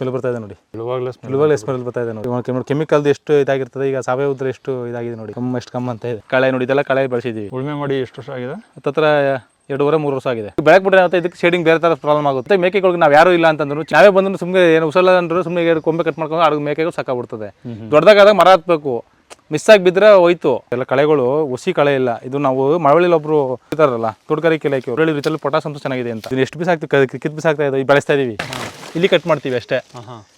Smell ಬರ್ತಾ ಇದೆ ನೋಡಿ. ಇಳುವಾಗಲೇ ಸ್ಮೆಲ್ ಬರ್ತಾ ಇದೆ ನೋಡಿ. ಕೆಮಿಕಲ್ದು ಎಷ್ಟು ಇದಾಗಿರ್ತದೆ, ಈಗ ಸಾವಯವದ್ರ ಎಷ್ಟು ಇದಾಗಿದೆ ನೋಡಿ. ಎಷ್ಟು ಕಮ್ಮಿ ಅಂತ ಇದೆ. ಕಳೆ ನೋಡಿ, ಇದೆಲ್ಲ ಕಳೆ ಬೆಳೆಸಿದ್ದೀವಿ. ಉಳುಮೆ ಮಾಡಿ ಎಷ್ಟು ವರ್ಷ ಆಗಿದೆ? ಹತ್ತಿರ 2.5-3 ವರ್ಷ ಆಗಿದೆ. ಬೆಳಕ್ ಬಿಟ್ರೆ ಏನಾಗುತ್ತೆ, ಇದಕ್ಕೆ ಶೇಡಿಂಗ್ ಬೇರೆ ಥರ ಪ್ರಾಬ್ಲಮ್ ಆಗುತ್ತೆ. ಮೇಕೆಗಳಿಗೆ ನಾವು ಯಾರು ಇಲ್ಲ ಅಂತಂದ್ರು, ನಾವೇ ಬಂದ್ರು ಸುಮ್ಮನೆ ಏನು ಉಸಲ್ಲ ಅಂದ್ರು ಸುಮ್ಮನೆ ಕೊಂಬೆ ಕಟ್ ಮಾಡ್ಕೊಂಡು ಅಡುಗೆ ಮೇಕೆಗಳು ಸಾಕಾಗ್ಬಿಡ್ತದೆ. ದೊಡ್ಡದಾಗಾದಾಗ ಮರ ಹತ್ಬೇಕು, ಮಿಸ್ ಆಗಿ ಬಿದ್ದರೆ ಹೋಯ್ತು. ಎಲ್ಲ ಕಳೆಗಳು ಹುಸಿ ಕಳೆ ಇಲ್ಲ. ಇದು ನಾವು ಮಳವಳ್ಳಿಲಿ ಒಬ್ರು ಇರ್ತಾರಲ್ಲ ತೋಟಗಾರಿಕೆ ಇಲಾಖೆ ಒಳ್ಳೆ ರೀತಿಯಲ್ಲಿ ಪೊಟಾಸ್ ಅಂತ ಚೆನ್ನಾಗಿದೆ ಅಂತ ಇದನ್ನ ಎಷ್ಟು ಪೀಸ್ ಆಗ್ತೀವಿ, ಕಿತ್ ಪೀಸ್ ಆಗ್ತಾ ಇದೆ, ಬೆಳೆಸ್ತಾ ಇದೀವಿ. ಇಲ್ಲಿ ಕಟ್ ಮಾಡ್ತೀವಿ ಅಷ್ಟೇ.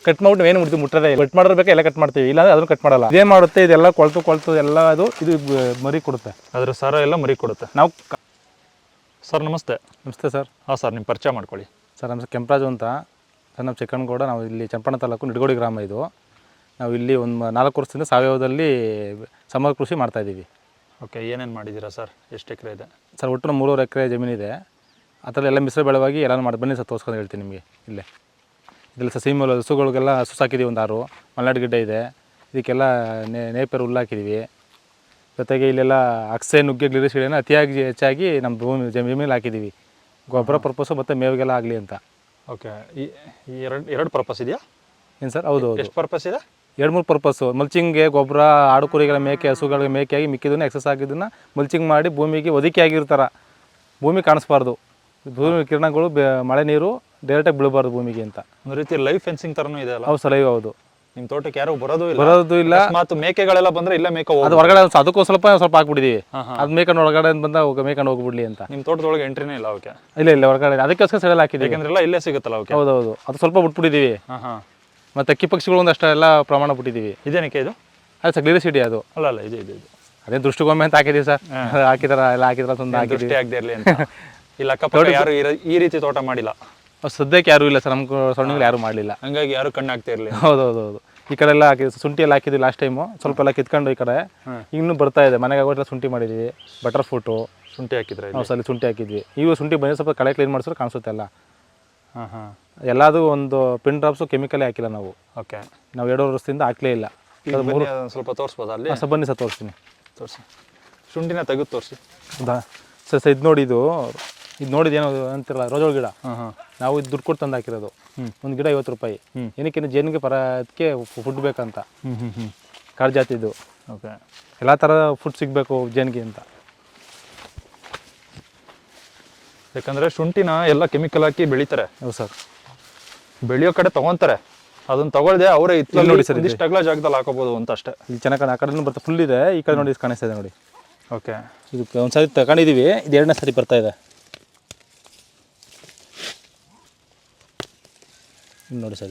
ಕಟ್ ಮಾಡ್ಬಿಟ್ಟು ಏನು ಮುಟ್ತೀವಿ, ಮುಟ್ಟದೇ ಕಟ್ ಮಾಡಿರ್ಬೇಕು, ಎಲ್ಲ ಕಟ್ ಮಾಡ್ತೀವಿ. ಇಲ್ಲ ಅದನ್ನು ಕಟ್ ಮಾಡಲ್ಲ. ಇದೇನು ಮಾಡುತ್ತೆ, ಇದೆಲ್ಲ ಕೊಳ್ತು ಎಲ್ಲ ಇದು ಮರಿ ಕೊಡುತ್ತೆ. ಅದ್ರ ಸಾರ ಎಲ್ಲ ಮರಿ ಕೊಡುತ್ತೆ. ನಾವು ಸರ್ ನಮಸ್ತೆ. ನಮಸ್ತೆ ಸರ್. ಹಾಂ ಸರ್, ನಿಮ್ಮ ಪರಿಚಯ ಮಾಡ್ಕೊಳ್ಳಿ. ಸರ್ ನಮ್ಮ ಕೆಂಪರಾಜು ಅಂತ, ಸರ್ ನಮ್ಮ ಚಿಕ್ಕನಗೌಡ. ನಾವು ಇಲ್ಲಿ ಚನ್ನಪಟ್ಟಣ ತಾಲೂಕು ನಿಡಗೋಡಿ ಗ್ರಾಮ ಇದು. ನಾವು ಇಲ್ಲಿ ಒಂದು 4 ವರ್ಷದಿಂದ ಸಾವಯವದಲ್ಲಿ ಸಮಗ್ರ ಕೃಷಿ ಮಾಡ್ತಾಯಿದ್ದೀವಿ. ಓಕೆ, ಏನೇನು ಮಾಡಿದ್ದೀರಾ ಸರ್? ಎಷ್ಟು ಎಕರೆ ಇದೆ ಸರ್? ಒಟ್ಟು 3.5 ಎಕರೆ ಜಮೀನಿದೆ. ಆ ಥರ ಎಲ್ಲ ಮಿಶ್ರ ಬೆಳೆವಾಗಿ ಎಲ್ಲನೂ ಮಾಡಿ ಬನ್ನಿ ಸರ್, ತೋರಿಸ್ಕೊಂಡು ಹೇಳ್ತೀನಿ ನಿಮಗೆ. ಇಲ್ಲೇ ಇದೆಲ್ಲ ಸೀಮೆ ಹಸುಗಳಿಗೆಲ್ಲ ಹಸು ಸಾಕಿದ್ದೀವಿ, ಒಂದು 6 ಮಲೆನಾಡು ಗಿಡ್ಡ ಇದೆ. ಇದಕ್ಕೆಲ್ಲ ನೇಪೇರು ಹುಲ್ಲು ಹಾಕಿದ್ದೀವಿ. ಜೊತೆಗೆ ಇಲ್ಲೆಲ್ಲ ಅಕ್ಸೆ, ನುಗ್ಗೆ, ಗ್ಲಿರಿಸಿಳೆನ ಅತಿಯಾಗಿ ಹೆಚ್ಚಾಗಿ ನಮ್ಮ ಭೂಮಿ ಜಮೀನಲ್ಲಿ ಹಾಕಿದ್ದೀವಿ. ಗೊಬ್ಬರ ಪರ್ಪಸ್ಸು ಮತ್ತು ಮೇವಿಗೆಲ್ಲ ಆಗಲಿ ಅಂತ. ಓಕೆ, ಈ ಎರಡು ಪರ್ಪಸ್ ಇದೆಯಾ? ಏನು ಸರ್? ಹೌದು. ಎಷ್ಟು ಪರ್ಪಸ್ ಇದೆ? 2-3 ಪರ್ಪಸ್ಸು. ಮಲ್ಚಿಂಗ್ಗೆ ಗೊಬ್ಬರ, ಆಡು ಕುರಿಗಳ ಮೇಕೆ, ಹಸುಗಳಿಗೆ ಮೇಕೆಯಾಗಿ ಮಿಕ್ಕಿದ್ದನ್ನು ಎಕ್ಸಸ್ ಆಗಿದ್ದನ್ನು ಮಲ್ಚಿಂಗ್ ಮಾಡಿ ಭೂಮಿಗೆ ಒದಕೆ ಆಗಿರ್ತಾರೆ. ಭೂಮಿ ಕಾಣಿಸ್ಬಾರ್ದು, ಭೂಮಿ ಕಿರಣಗಳು ಮಳೆ ನೀರು ಡೈರೆಕ್ಟಾಗಿ ಬೀಳಬಾರ್ದು ಭೂಮಿಗೆ ಅಂತ. ಒಂದು ರೀತಿ ಲೈವ್ ಫೆನ್ಸಿಂಗ್ ಥರನೂ ಇದೆ ಅಲ್ಲ? ಹೌದು ಸರ್, ಲೈವ್. ಹೌದು. ನಿಮ್ಮ ತೋಟಕ್ಕೆ ಯಾರು ಬರೋದು ಇಲ್ಲ. ಮತ್ತು ಮೇಕೆಗಳೆಲ್ಲ ಬಂದರೆ ಇಲ್ಲ ಮೇಕೆ ಅದು ಹೊರಗಡೆ ಅದಕ್ಕೂ ಸ್ವಲ್ಪ ಹಾಕ್ಬಿಟ್ಟಿದ್ದೀವಿ. ಅದು ಮೇಕಂಡು ಹೊರಗಡೆ ಬಂದ ಮೇಕಂಡು ಹೋಗ್ಬಿಡ್ಲಿ ಅಂತ. ನಿಮ್ಮ ತೋಟದೊಳಗೆ ಎಂಟ್ರಿನೇ ಇಲ್ಲ ಅವಕ್ಕೆ? ಇಲ್ಲ ಹೊರಗಡೆ ಅದಕ್ಕೋಸ್ಕರ ಸೈಡಲ್ಲಿ ಹಾಕಿದ್ದೀವಿ. ಯಾಕಂದ್ರೆ ಇಲ್ಲೇ ಸಿಗುತ್ತಲ್ಲ ಅವಕ್ಕೆ. ಹೌದು. ಅದು ಸ್ವಲ್ಪ ಬಿಟ್ಬಿಟ್ಟಿದ್ದೀವಿ. ಮತ್ತು ಅಕ್ಕಿ ಪಕ್ಷಿಗಳು ಒಂದಷ್ಟು ಎಲ್ಲ ಪ್ರಮಾಣ ಬಿಟ್ಟಿದ್ದೀವಿ. ಇದೇನಕ್ಕೆ ಇದು? ಅದು ಸರ್ ಗ್ಲಿರಿಸಿಡಿ. ಅದು ಅಲ್ಲ ಇದು ಅದೇ ದೃಷ್ಟಿಗೊಮ್ಮೆ ಅಂತ ಹಾಕಿದ್ದೀವಿ ಸರ್. ಹಾಕಿದಾರ ಎಲ್ಲ ಹಾಕಿದಾರ ತಂದು ದೃಷ್ಟಿ ಆಗದೆ ಇರಲಿ ಅಂತ. ಇಲ್ಲ ಅಕ್ಕಪಕ್ಕ ಯಾರು ಈ ರೀತಿ ತೋಟ ಮಾಡಿಲ್ಲ ಸದ್ಯಕ್ಕೆ? ಯಾರೂ ಇಲ್ಲ ಸರ್, ನಮ್ಮ ಸೊಳ್ಳೆಗಳು ಯಾರೂ ಮಾಡಲಿಲ್ಲ. ಹಂಗಾಗಿ ಯಾರು ಕಣ್ಣು ಹಾಕ್ತಾ ಇರಲಿ. ಹೌದು. ಈ ಕಡೆ ಎಲ್ಲ ಹಾಕಿದ್ವಿ, ಶುಂಠಿ ಎಲ್ಲ ಹಾಕಿದ್ವಿ ಲಾಸ್ಟ್ ಟೈಮು. ಸ್ವಲ್ಪ ಎಲ್ಲ ಕಿತ್ಕೊಂಡು ಈ ಕಡೆ ಇನ್ನೂ ಬರ್ತಾ ಇದೆ. ಮನೆಗೆ ಆಗೋಟ್ಲ ಶುಂಠಿ ಮಾಡಿದ್ವಿ, ಬಟರ್ ಫ್ರೂಟು. ಶುಂಠಿ ಹಾಕಿದ್ರೆ ನಾವು ಸಲ ಶುಂಠಿ ಹಾಕಿದ್ವಿ. ಈಗ ಶುಂಠಿ ಬಂದು ಸ್ವಲ್ಪ ಕಳೆ ಕ್ಲೀನ್ ಮಾಡಿಸಿದ್ರೆ ಕಾಣಿಸುತ್ತೆ ಎಲ್ಲ. ಎಲ್ಲದು ಒಂದು ಪಿನ್ ಡ್ರಾಪ್ಸು ಕೆಮಿಕಲೇ ಹಾಕಿಲ್ಲ ನಾವು. ಓಕೆ, ನಾವು 2 ವರ್ಷದಿಂದ ಹಾಕಲೇ ಇಲ್ಲ. ಸ್ವಲ್ಪ ತೋರಿಸ್ಬೋದಾ ಅಲ್ಲಿ? ಸರ್ ಬನ್ನಿ ಸರ್, ತೋರಿಸ್ತೀನಿ. ತೋರಿಸಿ, ಶುಂಠಿನ ತೆಗೆದು ತೋರಿಸಿ. ಹೌದಾ ಸರ್? ಇದು ನೋಡಿ, ಇದು ನೋಡಿದೇನೋ ಅಂತಿರಲ್ಲ, ರೋಜೋಳ ಗಿಡ. ನಾವು ಇದು ದುಡ್ಡು ಕೊಟ್ಟು ತಂದು ಹಾಕಿರೋದು. ಒಂದು ಗಿಡ 50 ರೂಪಾಯಿ. ಏನಕ್ಕೆ? ಜೇನಿಗೆ ಅದಕ್ಕೆ ಫುಡ್ ಬೇಕಂತ. ಕಾಡು ಜಾತಿದು. ಓಕೆ, ಎಲ್ಲ ಥರ ಫುಡ್ ಸಿಗಬೇಕು ಜೇನಿಗೆ ಅಂತ. ಯಾಕಂದರೆ ಶುಂಠಿನ ಎಲ್ಲ ಕೆಮಿಕಲ್ ಹಾಕಿ ಬೆಳಿತಾರೆ. ಹೌದು ಸರ್. ಬೆಳೆಯೋ ಕಡೆ ತೊಗೊತಾರೆ, ಅದನ್ನು ತಗೊಳ್ದೆ ಅವರೇ ಇತ್ತು ನೋಡಿ ಸರ್. ಇದಿಷ್ಟು ಅಗಲ ಜಾಗದಲ್ಲಿ ಹಾಕೋಬೋದು ಅಂತ ಅಷ್ಟೇ. ಇಲ್ಲಿ ಚೆನ್ನಾಗಿ ಆ ಕಡೆನೂ ಬರ್ತಾ ಫುಲ್ ಇದೆ. ಈ ಕಡೆ ನೋಡಿ ಕಾಣಿಸ್ತಾ ಇದೆ ನೋಡಿ. ಓಕೆ, ಇದಕ್ಕೆ ಒಂದು ಸಾರಿ ತಗೊಂಡಿದ್ದೀವಿ, ಇದು 2ನೇ ಸಾರಿ ಬರ್ತಾ ಇದೆ ನೋಡಿ ಸರ್.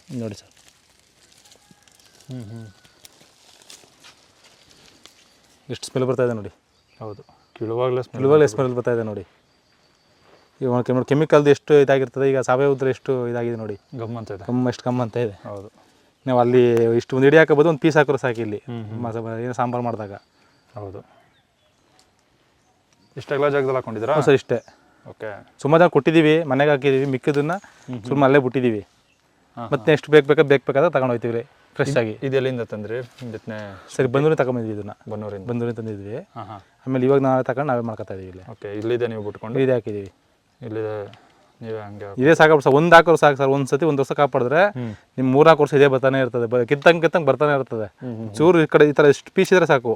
ಇದು ನೋಡಿ ಸರ್. ಎಷ್ಟು ಸ್ಮೆಲ್ ಬರ್ತಾ ಇದೆ ನೋಡಿ. ಹೌದು, ಇಳುವಾಗಲೇ ಸ್ಮೆಲ್ ಬರ್ತಾ ಇದೆ ನೋಡಿ. ಈಗ ಕೆಮಿಕಲ್ದು ಎಷ್ಟು ಇದಾಗಿರ್ತದೆ, ಈಗ ಸಾವಯವದ್ರ ಎಷ್ಟು ಇದಾಗಿದೆ ನೋಡಿ. ಎಷ್ಟು ಕಮ್ಮಿ ಅಂತ ಇದೆ. ಹೌದು, ನಾವು ಅಲ್ಲಿ ಇಷ್ಟು ಒಂದು ಇಡಿ ಹಾಕೋಬೋದು, ಒಂದು ಪೀಸ್ ಹಾಕೋರು ಸಾಕು ಇಲ್ಲಿ ಏನು ಸಾಂಬಾರು ಮಾಡಿದಾಗ. ಹೌದು, ಇಷ್ಟೆಲ್ಲ ಜಾಗದಲ್ಲಿ ಹಾಕೊಂಡಿದ್ದೀರಾ? ಸರ್ ಇಷ್ಟೇ. ಓಕೆ, ಸುಮಾರು ಜನ ಕೊಟ್ಟಿದ್ದೀವಿ, ಮನೆಗೆ ಹಾಕಿದ್ದೀವಿ, ಮಿಕ್ಕಿದ್ದನ್ನು ಸುಮ್ಮನೆ ಅಲ್ಲೇ ಬಿಟ್ಟಿದ್ದೀವಿ. ಮತ್ತೆ ಎಷ್ಟು ಬೇಕಾದ್ರೆ ತಗೊಂಡು ಹೋಗ್ತೀವಿ ರೀ ಫ್ರೆಶ್ ಆಗಿ. ಇದೆಲ್ಲಿಂದ ತಂದ್ರಿ? ಸರಿ, ಬಂದೂರಿಂದ ತಗೊಂಡಿದ್ವಿ. ಇದನ್ನು ಬಂದೂರಿಂದ ತಂದಿದ್ವಿ. ಆಮೇಲೆ ಇವಾಗ ನಾವೇ ತಗೊಂಡು ನಾವೇ ಮಾಡ್ಕೊತಾ ಇದೀವಿ ಇಲ್ಲಿ. ಓಕೆ, ಇಲ್ಲಿದೆ ನೀವು ಬಿಟ್ಕೊಂಡು? ಇದೇ ಹಾಕಿದ್ದೀವಿ. ಇಲ್ಲಿದೆ ನೀವೇ ಹಂಗೆ? ಇದೇ ಸಾಕಾಗ್ಬಿಟ್ಟು ಸರ್, ಒಂದು ಹಾಕೋರು ಸಾಕು ಸರ್. ಒಂದು ವರ್ಷ ಕಾಪಾಡಿದ್ರೆ ನಿಮ್ಮ 3-4 ವರ್ಷ ಇದೇ ಬರ್ತಾನೆ ಇರ್ತದೆ. ಕಿತ್ತಂಗೆ ಬರ್ತಾನೆ ಇರ್ತದೆ. ಚೂರು ಈ ಕಡೆ ಈ ಥರ ಇಷ್ಟು ಪೀಸ್ ಇದ್ರೆ ಸಾಕು,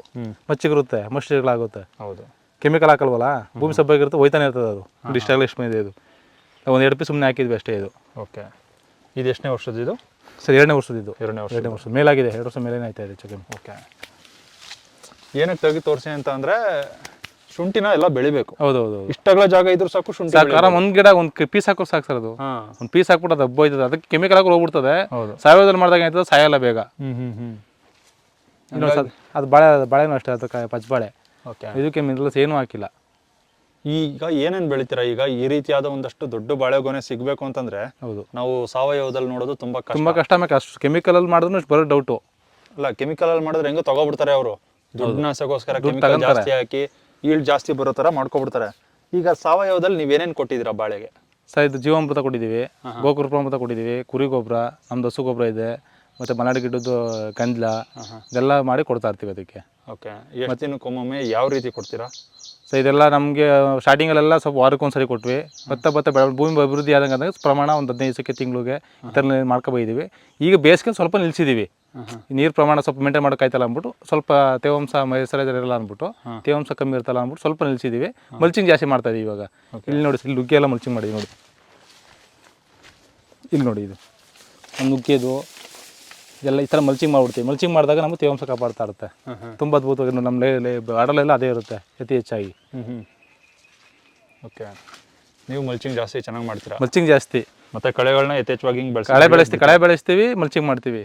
ಮಚ್ಚಿಗಿರುತ್ತೆ, ಮಸ್ಟಿಗಳಾಗುತ್ತೆ. ಹೌದು, ಕೆಮಿಕಲ್ ಹಾಕಲ್ವಲ್ಲ, ಭೂಮಿ ಸಬ್ಬಾಗಿರುತ್ತೆ, ಹೋಯ್ತಾನೆ ಇರ್ತದೆ. ಅದು ಇಷ್ಟಾಗಲಿ ಎಷ್ಟು ಇದೆ. ಇದು ಒಂದು 2 ಪೀಸ್ ಸುಮ್ಮನೆ ಹಾಕಿದ್ವಿ ಅಷ್ಟೇ. ಇದು ಓಕೆ, ಇದು ಎಷ್ಟನೇ ವರ್ಷದ? ಇದು ಸರ್ 2ನೇ ವರ್ಷದ. ಇದು 2ನೇ ವರ್ಷ ಮೇಲಾಗಿದೆ. 2 ವರ್ಷ ಮೇಲೇನೆ ಆಯ್ತಾ ಇದೆ ಚಿಕನ್. ಓಕೆ, ಏನಕ್ಕೆ ತೆಗಿ ತೋರಿಸಿ ಅಂತ ಅಂದರೆ ಶುಂಠಿನ ಎಲ್ಲ ಬೆಳಿಬೇಕು. ಹೌದು. ಇಷ್ಟಗಳ ಜಾಗ ಇದ್ರೂ ಸಾಕು, ಶುಂಠಿ ಆರಾಮ್ ಒಂದು ಗಿಡ ಒಂದು ಪೀಸ್ ಹಾಕೋರು ಸಾಕು ಸರ್. ಅದು ಒಂದು ಪೀಸ್ ಹಾಕ್ಬಿಟ್ಟು ಅದು ಹಬ್ಬ ಹೋಯ್ತದೆ. ಅದಕ್ಕೆ ಕೆಮಿಕಲ್ ಹಾಕಿ ಹೋಗ್ಬಿಡ್ತದೆ. ಸಾವಯವದಲ್ಲಿ ಮಾಡಿದಾಗ ಏನಾಯ್ತದೆ, ಸಾಯಲ್ಲ ಬೇಗ. ಅದು ಬಾಳೆನೂ ಅಷ್ಟೇ, ಅದಕ್ಕೆ ಪಚ್ಚಬಾಳೆ. ಓಕೆ, ಇದಕ್ಕೆ ಮಿನರಲ್ಸ್ ಏನೂ ಹಾಕಿಲ್ಲ. ಈಗ ಏನೇನು ಬೆಳಿತೀರಾ? ಈಗ ಈ ರೀತಿಯಾದ ಒಂದಷ್ಟು ದೊಡ್ಡ ಬಾಳೆಗೊನೆ ಸಿಗಬೇಕು ಅಂತಂದ್ರೆ ಹೌದು, ನಾವು ಸಾವಯವದಲ್ಲಿ ನೋಡೋದು ತುಂಬಾ ಕಷ್ಟ. ಅಷ್ಟು ಕೆಮಿಕಲ್ ಮಾಡಿದ್ರು ಬರೋ ಡೌಟು. ಅಲ್ಲ, ಕೆಮಿಕಲ್ ಅಲ್ಲಿ ಮಾಡಿದ್ರೆ ಹೆಂಗೋ ತಗೋಬಿಡ್ತಾರೆ ಅವರು. ದುಡ್ಡಿನಾಸೆಗೋಸ್ಕರ ಕೆಮಿಕಲ್ ಜಾಸ್ತಿ ಹಾಕಿ ಈಲ್ಡ್ ಜಾಸ್ತಿ ಬರೋ ಥರ ಮಾಡ್ಕೊಬಿಡ್ತಾರೆ. ಈಗ ಸಾವಯವದಲ್ಲಿ ನೀವೇನೇನು ಕೊಟ್ಟಿದ್ದೀರಾ ಬಾಳೆಗೆ? ಸರ್ ಇದು ಜೀವಾಮೃತ ಕೊಟ್ಟಿದ್ದೀವಿ, ಗೋಕೃಪಾಮೃತ ಕೊಟ್ಟಿದ್ದೀವಿ, ಕುರಿ ಗೊಬ್ಬರ, ನಮ್ದು ಹಸು ಗೊಬ್ಬರ ಇದೆ, ಮತ್ತು ಮಲೆನಾಡು ಗಿಡದ್ದು ಗಂಜಲ ಇದೆಲ್ಲ ಮಾಡಿ ಕೊಡ್ತಾ ಇರ್ತೀವಿ ಅದಕ್ಕೆ. ಓಕೆ, ಎಷ್ಟು ದಿನಕ್ಕೊಮ್ಮೆ ಯಾವ ರೀತಿ ಕೊಡ್ತೀರಾ? ಸೊ ಇದೆಲ್ಲ ನಮಗೆ ಸ್ಟಾರ್ಟಿಂಗಲ್ಲೆಲ್ಲ ಸ್ವಲ್ಪ ವಾರಕ್ಕೊಂದ್ಸರಿ ಕೊಟ್ವಿ. ಭೂಮಿ ಅಭಿವೃದ್ಧಿ ಆದಂಗೆ ಪ್ರಮಾಣ ಒಂದು 15 ದಿವಸಕ್ಕೆ ತಿಂಗಳಿಗೆ ಈ ಥರ ಮಾಡ್ಕೊಬಂದಿದ್ದೀವಿ. ಈಗ ಬೇಸಿಗೆ ಸ್ವಲ್ಪ ನಿಲ್ಲಿಸಿದ್ದೀವಿ, ನೀರು ಪ್ರಮಾಣ ಸ್ವಲ್ಪ ಮೇಂಟೈನ್ ಮಾಡೋಕ್ಕಾಯ್ತಲ್ಲ ಅಂದ್ಬಿಟ್ಟು, ಸ್ವಲ್ಪ ತೇವಾಂಶ ಮೈಸೂರು ಇರಲ್ಲ ಅಂದ್ಬಿಟ್ಟು, ತೇವಾಂಶ ಕಮ್ಮಿ ಇರ್ತಲ್ಲ ಅಂದ್ಬಿಟ್ಟು ಸ್ವಲ್ಪ ನಿಲ್ಲಿಸಿದ್ದೀವಿ. ಮಲ್ಚಿಂಗ್ ಜಾಸ್ತಿ ಮಾಡ್ತಾ ಇದೀವಿ ಇವಾಗ. ಇಲ್ಲಿ ನೋಡಿ, ಇಲ್ಲಿ ನುಗ್ಗೆ ಎಲ್ಲ ಮಲ್ಚಿಂಗ್ ಮಾಡಿದ್ವಿ ನೋಡಿ, ಇಲ್ಲಿ ನೋಡಿ ಇದು ಒಂದು ನುಗ್ಗೆದು ಎಲ್ಲ ಈ ಥರ ಮಲ್ಚಿಂಗ್ ಮಾಡಿಬಿಡ್ತೀವಿ. ಮಲ್ಚಿಂಗ್ ಮಾಡಿದಾಗ ನಮಗೆ ತೇವಾಂಶ ಕಾಪಾಡ್ತಾ ಇರುತ್ತೆ. ತುಂಬ ಅದ್ಭುತವಾಗಿ ನಮ್ಮ ಆಡಲೆಲ್ಲ ಅದೇ ಇರುತ್ತೆ ಅತಿ ಹೆಚ್ಚಾಗಿ. ಓಕೆ, ನೀವು ಮಲ್ಚಿಂಗ್ ಜಾಸ್ತಿ ಚೆನ್ನಾಗಿ ಮಾಡ್ತೀರಾ? ಮಲ್ಚಿಂಗ್ ಜಾಸ್ತಿ, ಮತ್ತು ಕಳೆಗಳನ್ನ ಯಥೇಚ್ಛವಾಗಿ ಹಿಂಗೆ ಕಳೆ ಬೆಳೆಸ್ತೀವಿ, ಮಲ್ಚಿಂಗ್ ಮಾಡ್ತೀವಿ.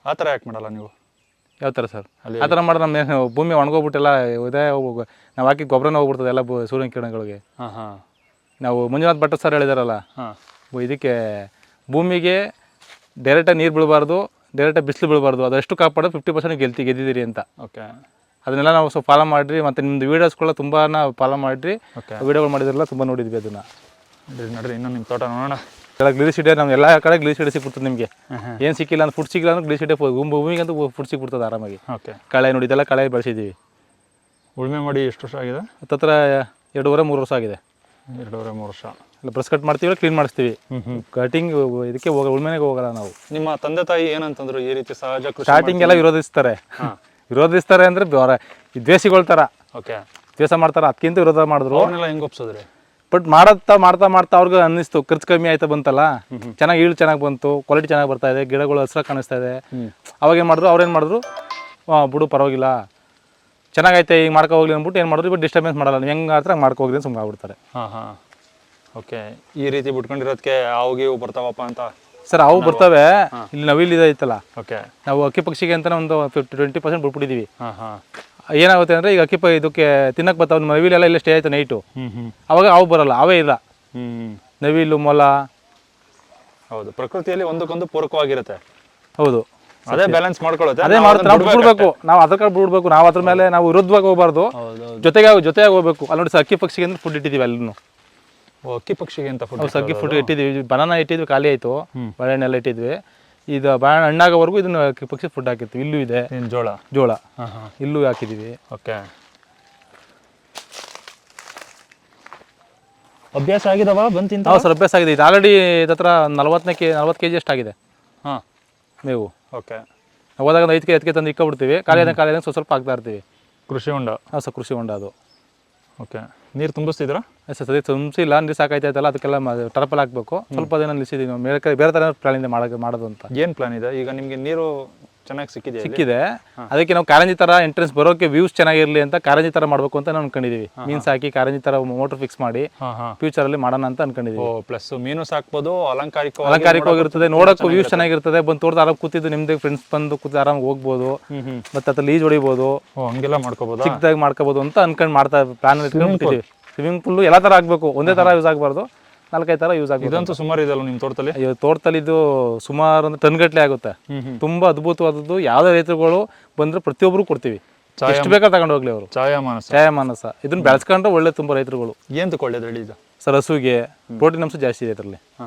ಆ ಥರ ಯಾಕೆ ಮಾಡಲ್ಲ ನೀವು? ಯಾವ ಥರ ಸರ್? ಆ ಥರ ಮಾಡಿದ್ರೆ ನಮ್ಮ ಭೂಮಿ ಒಣಗೋಗ್ಬಿಟ್ಟೆಲ್ಲ ಇದೇ ನಾವು ಹಾಕಿ ಗೊಬ್ಬರನ ಹೋಗ್ಬಿಡ್ತದೆ ಎಲ್ಲ ಸೂರ್ಯನ ಕಿರಣಗಳಿಗೆ. ನಾವು ಮಂಜುನಾಥ್ ಭಟ್ ಸರ್ ಹೇಳಿದಾರಲ್ಲ, ಇದಕ್ಕೆ ಭೂಮಿಗೆ ಡೈರೆಕ್ಟಾಗಿ ನೀರು ಬೀಳಬಾರ್ದು, ಡೈರೆಕ್ಟಾಗಿ ಬಿಸಿಲು ಬೀಳಬಾರ್ದು, ಅದಷ್ಟು ಕಾಪಾಡೋದು 50% ಗೆದ್ದಿದ್ದೀರಿ ಅಂತ. ಓಕೆ, ಅದನ್ನೆಲ್ಲ ನಾವು ಸ್ವಲ್ಪ ಫಾಲೋ ಮಾಡಿರಿ. ಮತ್ತು ನಿಮ್ಮದು ವೀಡಿಯೋಸ್ಗಳ ತುಂಬಾ ಫಾಲೋ ಮಾಡಿರಿ, ವೀಡಿಯೋಗಳು ಮಾಡಿದ್ರಲ್ಲ ತುಂಬ ನೋಡಿದ್ವಿ ಅದನ್ನು. ನೋಡ್ರಿ ಇನ್ನೂ ನಿಮ್ಮ ತೋಟ ನೋಡೋಣ. ಎಲ್ಲ ಗ್ಲೀಸಿಡೆ ನಾವು ಎಲ್ಲ ಕಡೆ ಗ್ಲೀಸಿಡೆ ಸಿಕ್ಬಿಡ್ತದೆ ನಿಮಗೆ. ಏನು ಸಿಕ್ಕಿಲ್ಲ ಅಂದ್ರೆ ಫುಡ್ ಸಿಕ್ಕಿಲ್ಲ ಅಂದ್ರೆ ಗ್ಲೀಸಿಡೆ ಭೂಮಿಗಂತೂ ಫುಡ್ ಸಿಕ್ಬಿಡ್ತದೆ ಆರಾಮಾಗಿ. ಓಕೆ, ಕಳೆ ನೋಡಿ, ಇದೆಲ್ಲ ಕಳೆ ಬೆಳೆಸಿದ್ದೀವಿ. ಉಳುಮೆ ಮಾಡಿ ಎಷ್ಟು ವರ್ಷ ಆಗಿದೆ? ಹತ್ತತ್ರ 2.5-3 ವರ್ಷ ಆಗಿದೆ. 2.5-3 ವರ್ಷ. ಇಲ್ಲ ಬ್ರಷ್ ಕಟ್ ಮಾಡ್ತೀವಿ, ಕ್ಲೀನ್ ಮಾಡಿಸ್ತೀವಿ. ಕಟಿಂಗ್ ಇದಕ್ಕೆ ಉಳುಮೆಗೆ ಹೋಗಲ್ಲ ನಾವು. ನಿಮ್ಮ ತಂದೆ ತಾಯಿ ಏನಂತಂದ್ರು ಈ ರೀತಿ ಸಹಜ ಕೃಷಿ? ಸ್ಟಾರ್ಟಿಂಗ್ ಎಲ್ಲ ವಿರೋಧಿಸ್ತಾರೆ ಅಂದರೆ ದ್ವೇಷಿಗಳ ಥರ. ಓಕೆ, ದ್ವೇಷ ಮಾಡ್ತಾರೆ, ಅದಕ್ಕಿಂತ ವಿರೋಧ ಮಾಡಿದ್ರು. ಅವ್ರನ್ನೆಲ್ಲ ಹೆಂಗೆ ಒಪ್ಸಿದ್ರಿ? ಬಟ್ ಮಾಡ್ತಾ ಅವ್ರಿಗೆ ಅನ್ನಿಸ್ತು, ಖರ್ಚು ಕಮ್ಮಿ ಆಯ್ತಾ ಬಂತಲ್ಲ, ಚೆನ್ನಾಗಿ ಈಳು ಚೆನ್ನಾಗಿ ಬಂತು, ಕ್ವಾಲಿಟಿ ಚೆನ್ನಾಗಿ ಬರ್ತಾ ಇದೆ, ಗಿಡಗಳು ಹಸ್ರಾಗಿ ಕಾಣಿಸ್ತಾ ಇದೆ. ಅವಾಗ ಏನು ಮಾಡಿದ್ರು, ಅವ್ರೇನು ಮಾಡಿದ್ರು, ಬಿಡು ಪರವಾಗಿಲ್ಲ ಚೆನ್ನಾಗೈತೆ ಈಗ ಮಾಡ್ಕೊ ಹೋಗ್ಲಿ ಅಂದ್ಬಿಟ್ಟು ಏನು ಮಾಡಿದ್ರು, ಬಟ್ ಡಿಸ್ಟರ್ಬೆನ್ಸ್ ಮಾಡಲ್ಲ, ನೀವು ಹೆಂಗೆ ಹತ್ರ ಮಾಡ್ಕೊ ಹೋಗ್ಲಿ ಅಂತ ಸುಮ್ಮನೆ ಆಗ್ಬಿಡ್ತಾರೆ. ಓಕೆ, ಈ ರೀತಿ ಬಿಟ್ಕೊಂಡಿರೋದಕ್ಕೆ ಹಾವು ಬರ್ತಾವಪ್ಪ ಅಂತ? ಸರ್ ಅವು ಬರ್ತವೆ, ಇಲ್ಲಿ ನವಿಲು ಇದೈತಲ್ಲ, ಓಕೆ, ನಾವು ಅಕ್ಕಿ ಪಕ್ಷಿಗೆ ಅಂತ ಒಂದು 20% ಬಿಟ್ಬಿಟ್ಟಿದ್ದೀವಿ. ಏನಾಗುತ್ತೆ ಅಂದರೆ ಈಗ ಇದಕ್ಕೆ ತಿನ್ನಕ್ಕೆ ಬರ್ತಾವೆ, ನವಿಲೆಲ್ಲ ಇಲ್ಲ ಸ್ಟೇ ಆಯ್ತು ನೈಟು, ಅವಾಗ ಅವು ಬರಲ್ಲ, ಅವೇ ಇಲ್ಲ. ನವಿಲು, ಮೊಲ. ಹೌದು, ಪ್ರಕೃತಿಯಲ್ಲಿ ಒಂದಕ್ಕೊಂದು ಪೂರಕವಾಗಿರುತ್ತೆ. ಹೌದು, ಅದೇ ಬ್ಯಾಲೆನ್ಸ್ ಮಾಡ್ಕೊಳ್ಳುತ್ತೆ. ಅದೇ ಮಾಡ್ತಾರೆ, ನಾವು ಬಿಡ್ಬೇಕು, ನಾವು ಅದ್ರ ಕಡೆ ಬಿಡ್ಬೇಕು, ನಾವು ಅದ್ರ ಮೇಲೆ ನಾವು ವಿರುದ್ಧವಾಗಿ ಹೋಗಬಾರ್ದು, ಜೊತೆಗೆ ಹೋಗ್ಬೇಕು. ಅಲ್ಲಿ ನೋಡಿ ಸರ್, ಅಕ್ಕಿ ಪಕ್ಷಿಗೆ ಅಂತ ಫುಡ್ ಇಟ್ಟಿದ್ದೀವಿ ಅಲ್ಲೂ. ಅಕ್ಕಿ ಪಕ್ಷಿಗೆ ಅಂತ ಫುಡ್? ಅಕ್ಕಿ ಫುಡ್ ಇಟ್ಟಿದ್ದೀವಿ, ಬನಾನ ಇಟ್ಟಿದ್ವಿ, ಖಾಲಿ ಆಯಿತು, ಬಾಳೆಹಣ್ಣೆಲ್ಲ ಇಟ್ಟಿದ್ವಿ. ಇದು ಬಾಳೆಹಣ್ಣು ಹಣ್ಣಾಗೋವರೆಗೂ ಇದನ್ನು ಅಕ್ಕಿ ಪಕ್ಷಿ ಫುಡ್ ಹಾಕಿರ್ತೀವಿ. ಇಲ್ಲೂ ಇದೆ ಜೋಳ, ಇಲ್ಲೂ ಹಾಕಿದ್ದೀವಿ. ಓಕೆ, ಅಭ್ಯಾಸ ಆಗಿದಾವ ಬಂತಿಂತ? ಹೌದು ಸರ್, ಅಭ್ಯಾಸ ಆಗಿದೆ. ಇದು ಆಲ್ರೆಡಿ ಹತ್ರ 40 kg ಅಷ್ಟಾಗಿದೆ ಮೇವು. ಓಕೆ, ಹೋದಾಗ 5 kg ತಂದು ಇಕ್ಕೊಬಿಡ್ತೀವಿ, ಖಾಲಿ ಆದಂಗೆ ಸ್ವಲ್ಪ ಹಾಕ್ತಾ ಇರ್ತೀವಿ. ಕೃಷಿ ಹೊಂಡ? ಹಾಂ ಸರ್, ಕೃಷಿ ಹೊಂಡ ಅದು. ಓಕೆ, ನೀರು ತುಂಬಿಸ್ತಿದ್ರಾ? ಸರಿ, ತುಂಬಿಸಿಲ್ಲ, ನೀರು ಸಾಕಾಯ್ತೈತಲ್ಲ, ಅದಕ್ಕೆಲ್ಲ ಟರ್ಪಲ್ ಹಾಕಬೇಕು. ಸ್ವಲ್ಪ ದಿನ ನಿಲ್ಲಿಸಿದ್ದೀವಿ ನಾವು, ಬೇರೆ ಥರ ಪ್ಲಾನಿಂದ ಮಾಡೋದು ಅಂತ. ಏನು ಪ್ಲಾನ್ ಇದೆ ಈಗ ನಿಮಗೆ? ನೀರು ಚೆನ್ನಾಗಿ ಸಿಕ್ಕಿದೆ, ಅದಕ್ಕೆ ನಾವು ಕಾರಂಜಿ ಥರ ಎಂಟ್ರೆನ್ಸ್ ಬರೋಕ್ಕೆ ವ್ಯೂಸ್ ಚೆನ್ನಾಗಿರಲಿ ಅಂತ ಕಾರಂಜಿ ಥರ ಮಾಡಬೇಕು ಅಂತ ನಾವು ಅನ್ಕೊಂಡಿದ್ದೀವಿ. ಮೀನು ಸಾಕಿ ಕಾರಂಜಿ ಥರ ಮೋಟರ್ ಫಿಕ್ಸ್ ಮಾಡಿ ಫ್ಯೂಚರಲ್ಲಿ ಮಾಡೋಣ ಅಂತ ಅನ್ಕೊಂಡಿದ್ದೀವಿ. ಪ್ಲಸ್ ಮೀನು ಸಾಕ್ಬೋದು, ಅಲಂಕಾರಿಕವಾಗಿರ್ತದೆ, ನೋಡೋಕ್ಕೂ ವ್ಯೂಸ್ ಚೆನ್ನಾಗಿರ್ತದೆ. ಬಂದು ತೋಟದ ಆರಾಮ್ ಕೂತಿದ್ದು ನಿಮ್ದೇ ಫ್ರೆಂಡ್ಸ್ ಬಂದು ಕೂತು ಆರಾಮಾಗಿ ಹೋಗ್ಬೋದು, ಮತ್ತೆ ಅದ್ರಲ್ಲಿ ಈಜು ಹೊಡಿಬೋದು, ಹಂಗೆಲ್ಲ ಮಾಡ್ಕೋಬೋದು, ಚಿಕ್ಕದಾಗಿ ಮಾಡ್ಕೋಬೋದು ಅಂತ ಅನ್ಕೊಂಡು ಮಾಡ್ತಾ ಪ್ಲಾನ್ ಇಟ್ಕೊಂಡಿದ್ದೀವಿ. ಸ್ವಿಮ್ಮಿಂಗ್ ಪೂಲ್ ಎಲ್ಲ ಥರ ಆಗಬೇಕು, ಒಂದೇ ಥರ ಯೂಸ್ ಆಗಬಾರ್ದು, 4-5 ಥರ ಯೂಸ್ ಆಗುತ್ತೆ. ಇದಂತೂ ಸುಮಾರು ಇದೆಯಲ್ಲ ನಿಮ್ಮ ತೋಟದಲ್ಲಿ? ತೋಟದಲ್ಲಿ ಇದು ಸುಮಾರು ಅಂದ್ರೆ ಟನ್ಗಟ್ಟಲೆ ಆಗುತ್ತೆ. ತುಂಬಾ ಅದ್ಭುತವಾದದ್ದು. ಯಾವುದೇ ರೈತರುಗಳು ಬಂದ್ರೆ ಪ್ರತಿಯೊಬ್ಬರು ಕೊಡ್ತೀವಿ, ಎಷ್ಟು ಬೇಕಾದ್ರೆ ತಗೊಂಡು ಹೋಗ್ಲಿ ಅವರು. ಛಾಯಾಮಾನಸ ಇದನ್ನ ಬೆಳೆಸ್ಕೊಂಡ್ರೆ ಒಳ್ಳೆ ತುಂಬಾ ರೈತರುಗಳು. ಏನು ತಗೊಳ್ಳೋದು ಹೇಳಿ ಇದು? ಸರ್ ಹಸುಗೆ ಪ್ರೋಟೀನ್ ಅಂಶ ಜಾಸ್ತಿ ಇದೆ ಇದರಲ್ಲಿ.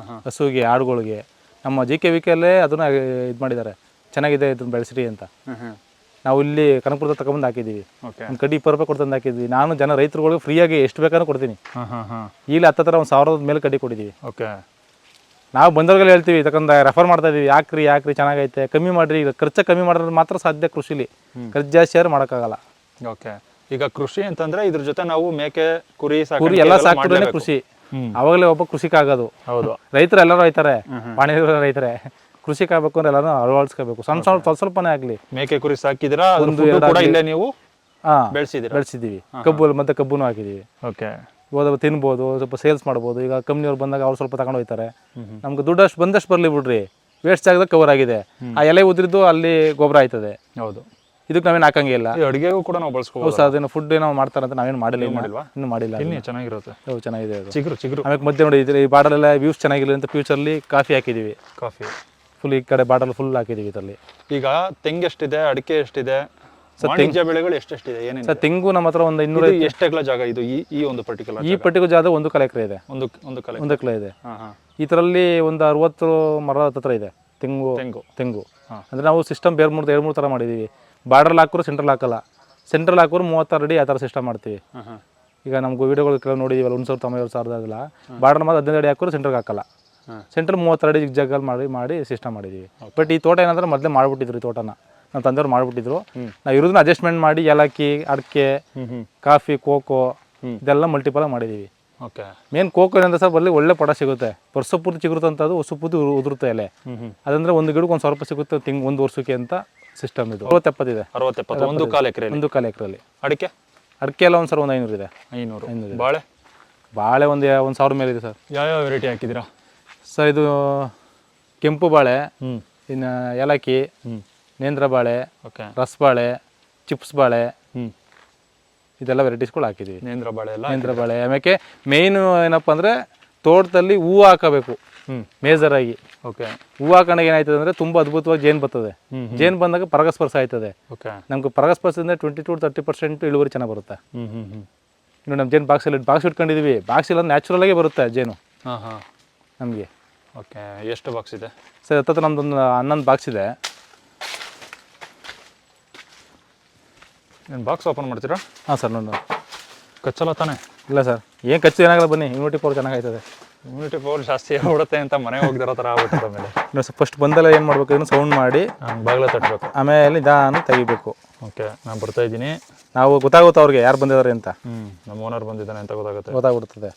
ಹಸುಗೆ, ಆಡುಗಳಿಗೆ ನಮ್ಮ JKVK ಅಲ್ಲೇ ಅದನ್ನ ಇದು ಮಾಡಿದ್ದಾರೆ, ಚೆನ್ನಾಗಿದೆ ಇದನ್ನ ಬೆಳೆಸ್ರಿ ಅಂತ. ನಾವು ಇಲ್ಲಿ ಕನಕಪುರದ ತಗೊಂಡು ಹಾಕಿದ್ದೀವಿ. ಒಂದು ಕಡ್ಡಿ 20 ರೂಪಾಯಿ ಕೊಡ್ತಂದು ಹಾಕಿದ್ವಿ. ನಾನು ರೈತರುಗಳಿಗೆ ಫ್ರೀಯಾಗಿ ಎಷ್ಟು ಬೇಕಾದ್ರೂ ಕೊಡ್ತೀನಿ. ಇಲ್ಲಿ 10 1,000 ಮೇಲೆ ಕಡ್ಡಿ ಕೊಟ್ಟಿದ್ದೀವಿ. ಓಕೆ, ನಾವು ಬಂದವ್ರಿಗೆಲ್ಲ ಹೇಳ್ತೀವಿ, ತಗೊಂಡು ರೆಫರ್ ಮಾಡ್ತಾ ಇದೀವಿ, ಯಾಕ್ರಿ ಚೆನ್ನಾಗೈತೆ, ಕಮ್ಮಿ ಮಾಡ್ರಿ. ಈಗ ಖರ್ಚು ಕಮ್ಮಿ ಮಾಡಿದ್ರೆ ಮಾತ್ರ ಸಾಧ್ಯ ಕೃಷಿಲಿ, ಖರ್ಚು ಜಾಸ್ತಿ ಆದ್ರೆ ಮಾಡೋಕ್ಕಾಗಲ್ಲ. ಓಕೆ, ಈಗ ಕೃಷಿ ಅಂತಂದ್ರೆ ಇದ್ರ ಜೊತೆ ನಾವು ಮೇಕೆ, ಕುರಿ ಎಲ್ಲ ಸಾಕಿದ್ರೆ ಕೃಷಿ. ಅವಾಗಲೇ ಒಬ್ಬ ಕೃಷಿಕ ಆಗೋದು. ಹೌದು, ರೈತರು ಎಲ್ಲರೂ ರೈತಾರೆ, ಪಾಣಿ ರೈತರೆ. ಕೃಷಿಕ ಆಗ್ಬೇಕು ಅಂದ್ರೆ ಎಲ್ಲಾನು ಅಳವಡಿಸ್ಕೋಬೇಕು, ಸ್ವಲ್ಪ ಸ್ವಲ್ಪನೇ ಆಗ್ಲಿ. ಮೇಕೆ ಕುರಿ ಸಾಕಿದ್ರ ಇಲ್ಲೇ ನೀವು ಬೆಳೆಸಿದ್ದೀವಿ. ಮತ್ತೆ ಕಬ್ಬುನು ಹಾಕಿದೀವಿ. ಓಕೆ, ಹೋದ ತಿನ್ಬೋದು, ಸ್ವಲ್ಪ ಸೇಲ್ಸ್ ಮಾಡ್ಬೋದು. ಈಗ ಕಂಪ್ನಿಯವ್ರು ಬಂದಾಗ ಅವ್ರು ಸ್ವಲ್ಪ ತಗೊಂಡು ಹೋಗ್ತಾರೆ. ನಮ್ಗೆ ದುಡ್ಡು ಬಂದಷ್ಟು ಬರಲಿ ಬಿಡ್ರಿ, ವೇಸ್ಟ್ ಜಾಗದಾಗ ಕವರ್ ಆಗಿದೆ. ಆ ಎಲೆ ಉದ್ರಿದ್ದು ಅಲ್ಲಿ ಗೊಬ್ಬರ ಆಯ್ತದೆ. ಹೌದು, ಇದಕ್ಕೆ ನಾವೇನು ಹಾಕಂಗೆ ಇಲ್ಲ. ಅಡುಗೆಗೂ ಕೂಡ ನಾವು ಬಳಸ್ಕೋಬಹುದು ಸರ್. ಅದೇನು ಫುಡ್ ಏನೋ ಮಾಡ್ತಾರೆ ಅಂತ ನಾವೇನು ಮಾಡಿಲ್ಲ, ಇನ್ನೂ ಮಾಡಿಲ್ಲ. ಚೆನ್ನಾಗಿರುತ್ತೆ, ಚೆನ್ನಾಗಿದೆ ಅದು. ಚಿಗುರು ಆಮೇಲೆ ಮಧ್ಯೆ ನೋಡಿ, ಈ ಬಾಟಲೆಲ್ಲ ವ್ಯೂಸ್ ಚೆನ್ನಾಗಿಲ್ಲ ಅಂತ ಫ್ಯೂಚರ್ಲಿ ಕಾಫಿ ಫುಲ್ ಈ ಕಡೆ ಬಾಟಲ್ ಫುಲ್ ಹಾಕಿದೀವಿ ಇದರಲ್ಲಿ. ಈಗ ತೆಂಗು ಎಷ್ಟಿದೆ, ಅಡಿಕೆ ಎಷ್ಟಿದೆ, ವಾಣಿಜ್ಯ ಬೆಳೆಗಳು ಎಷ್ಟೆಷ್ಟಿದೆ ಏನೇನು ಸರ್ ತೆಂಗು ನಮ್ಮ ಹತ್ರ ಒಂದು 200 ಎಷ್ಟು ಎಕರೆ ಜಾಗ ಇದು ಈ ಒಂದು ಪರ್ಟಿಕ್ಯುಲರ್ ಈ ಪರ್ಟಿಕ್ಯುಲರ್ ಜಾಗ 1 ಎಕರೆ ಇದೆ. ಒಂದು ಕಲೆ 1 ಎಕರೆ ಇದೆ. ಹಾಂ ಹಾಂ. ಈ ಥರಲ್ಲಿ ಒಂದು 60 ಮರ ಹತ್ರ ಇದೆ ತೆಂಗು. ಅಂದರೆ ನಾವು ಸಿಸ್ಟಮ್ ಎರಡು ಮೂರು ಥರ ಮಾಡಿದ್ದೀವಿ. ಬಾರ್ಡ್ರಲ್ಲಿ ಹಾಕೋರು ಸೆಂಟ್ರಲ್ ಹಾಕಲ್ಲ, ಸೆಂಟ್ರಲ್ ಹಾಕೋರು 36 ಅಡಿ ಆ ಥರ ಸಿಸ್ಟಮ್ ಮಾಡ್ತೀವಿ. ಈಗ ನಮ್ಗೆ ವೀಡಿಯೋಗಳು ಕೆಲವು ನೋಡಿದ್ದೀವಲ್ಲ 1,90,000 ಅದೆಲ್ಲ ಬಾರ್ಡರ್ ಮಾತ್ರ 15 ಅಡಿ ಹಾಕೋರು ಸೆಂಟ್ರಿಗೆ ಹಾಕಲ್ಲ, ಸೆಂಟ್ರಲ್ 36 ಅಡಿ ಜಾಗಲ್ಲಿ ಮಾಡಿ ಸಿಸ್ಟಮ್ ಮಾಡಿದ್ದೀವಿ. ಬಟ್ ಈ ತೋಟ ಏನಂದ್ರೆ ಮೊದಲೇ ಮಾಡಿಬಿಟ್ಟಿದ್ರು, ಈ ತೋಟನ ನಮ್ಮ ತಂದೆಯವ್ರು ಮಾಡಿಬಿಟ್ಟಿದ್ರು. ನಾವು ಇರೋದನ್ನ ಅಡ್ಜಸ್ಟ್ಮೆಂಟ್ ಮಾಡಿ ಏಲಕ್ಕಿ, ಅಡಿಕೆ, ಕಾಫಿ, ಕೋಕೋ ಇದೆಲ್ಲ ಮಲ್ಟಿಪಲ್ ಮಾಡಿದ್ದೀವಿ. ಓಕೆ. ಮೇನ್ ಕೋಕೋ ಏನಂದ್ರೆ ಸರ್ ಬರಲಿ ಒಳ್ಳೆ ಪಡ ಸಿಗುತ್ತೆ, ವರ್ಷ ಪೂರ್ತಿ ಚಿಗುರುತ್ತೆ ಅಂತ, ಅದು ವರ್ಷ ಪೂರ್ತಿ ಉದುರುತ್ತೆ ಎಲೆ. ಅದಂದ್ರೆ ಒಂದು ಗಿಡಕ್ಕೆ 1,000 ರೂಪಾಯಿ ಸಿಗುತ್ತೆ ಒಂದು ವರ್ಷಕ್ಕೆ ಅಂತ ಸಿಸ್ಟಮ್ ಇದು. 60-70 ಇದೆ. 60-70 1/4 ಎಕರೆ. 1/4 ಎಕರೆಯಲ್ಲಿ ಅಡಿಕೆ ಎಲ್ಲ ಒಂದು 500 ಇದೆ. 500. ಬಾಳೆ ಒಂದು 1,000 ಮೇಲೆ ಇದೆ ಸರ್. ಯಾವ ವೆರೈಟಿ ಹಾಕಿದ್ದೀರಾ ಸರ್? ಇದು ಕೆಂಪು ಬಾಳೆ, ಇನ್ನು ಏಲಕ್ಕಿ, ನೇಂದ್ರ ಬಾಳೆ, ರಸಬಾಳೆ, ಚಿಪ್ಸ್ ಬಾಳೆ, ಇದೆಲ್ಲ ವೆರೈಟೀಸ್ಗಳು ಹಾಕಿದ್ದೀವಿ. ನೇಂದ್ರ ಬಾಳೆ ಆಮೇಲೆ ಮೇಯ್ನು ಏನಪ್ಪ ಅಂದರೆ ತೋಟದಲ್ಲಿ ಹೂವು ಹಾಕಬೇಕು ಮೇಜರ್ ಆಗಿ. ಓಕೆ. ಹೂವು ಹಾಕೊಂಡಾಗ ಏನಾಯ್ತದೆ ಅಂದರೆ ತುಂಬ ಅದ್ಭುತವಾಗಿ ಜೇನು ಬರ್ತದೆ. ಜೇನು ಬಂದಾಗ ಪರಾಗಸ್ಪರ್ಶ ಆಯ್ತದೆ. ನಮ್ಗೆ ಪರಾಗಸ್ಪರ್ಶದಿಂದ 20-30% ಇಳುವರಿ ಚೆನ್ನಾಗಿ ಬರುತ್ತೆ. ಇನ್ನು ನಮ್ಮ ಜೇನು ಬಾಕ್ಸ್ ಇಟ್ಕೊಂಡಿದ್ದೀವಿ. ಬಾಕ್ಸ್ ಇಲ್ಲ ನ್ಯಾಚುರಲ್ ಆಗಿ ಬರುತ್ತೆ ಜೇನು ನಮಗೆ. ಓಕೆ. ಎಷ್ಟು ಬಾಕ್ಸ್ ಇದೆ ಸರ್? ಹತ್ತತ್ರ ನಮ್ದೊಂದು 11 ಬಾಕ್ಸ್ ಇದೆ. ಏನು ಬಾಕ್ಸ್ ಓಪನ್ ಮಾಡ್ತೀರಾ? ಹಾಂ ಸರ್. ನಾನು ಕಚ್ಚಲ್ಲ ತಾನೆ? ಇಲ್ಲ ಸರ್, ಏನು ಖರ್ಚು ಏನಾಗಲ್ಲ, ಬನ್ನಿ. ಇಮ್ಯುನಿಟಿ ಪವರ್ ಚೆನ್ನಾಗಾಯ್ತದೆ. ಇಮ್ಯುನಿಟಿ ಪವರ್ ಜಾಸ್ತಿ ಆಗ್ಬಿಡುತ್ತೆ ಅಂತ ಮನೆ ಹೋಗ್ದಿರೋ ಥರ ಆಗ್ಬಿಟ್ಟದ ಮೇಲೆ. ಇನ್ನು ಫಸ್ಟ್ ಬಂದೆಲ್ಲ ಏನು ಮಾಡ್ಬೇಕು, ಇದನ್ನು ಸೌಂಡ್ ಮಾಡಿ ಬಾಗಿಲ ತಟ್ಟಬೇಕು, ಆಮೇಲೆ ನಿಧಾನ ತೆಗಿಬೇಕು. ಓಕೆ. ನಾನು ಬರ್ತಾ ಇದ್ದೀನಿ. ನಾವು ಗೊತ್ತಾಗುತ್ತೆ ಅವ್ರಿಗೆ ಯಾರು ಬಂದಿದ್ದಾರೆ ಅಂತ. ನಮ್ಮ ಓನರ್ ಬಂದಿದ್ದಾನೆ ಅಂತ ಗೊತ್ತಾಗ್ಬಿಡ್ತದೆ.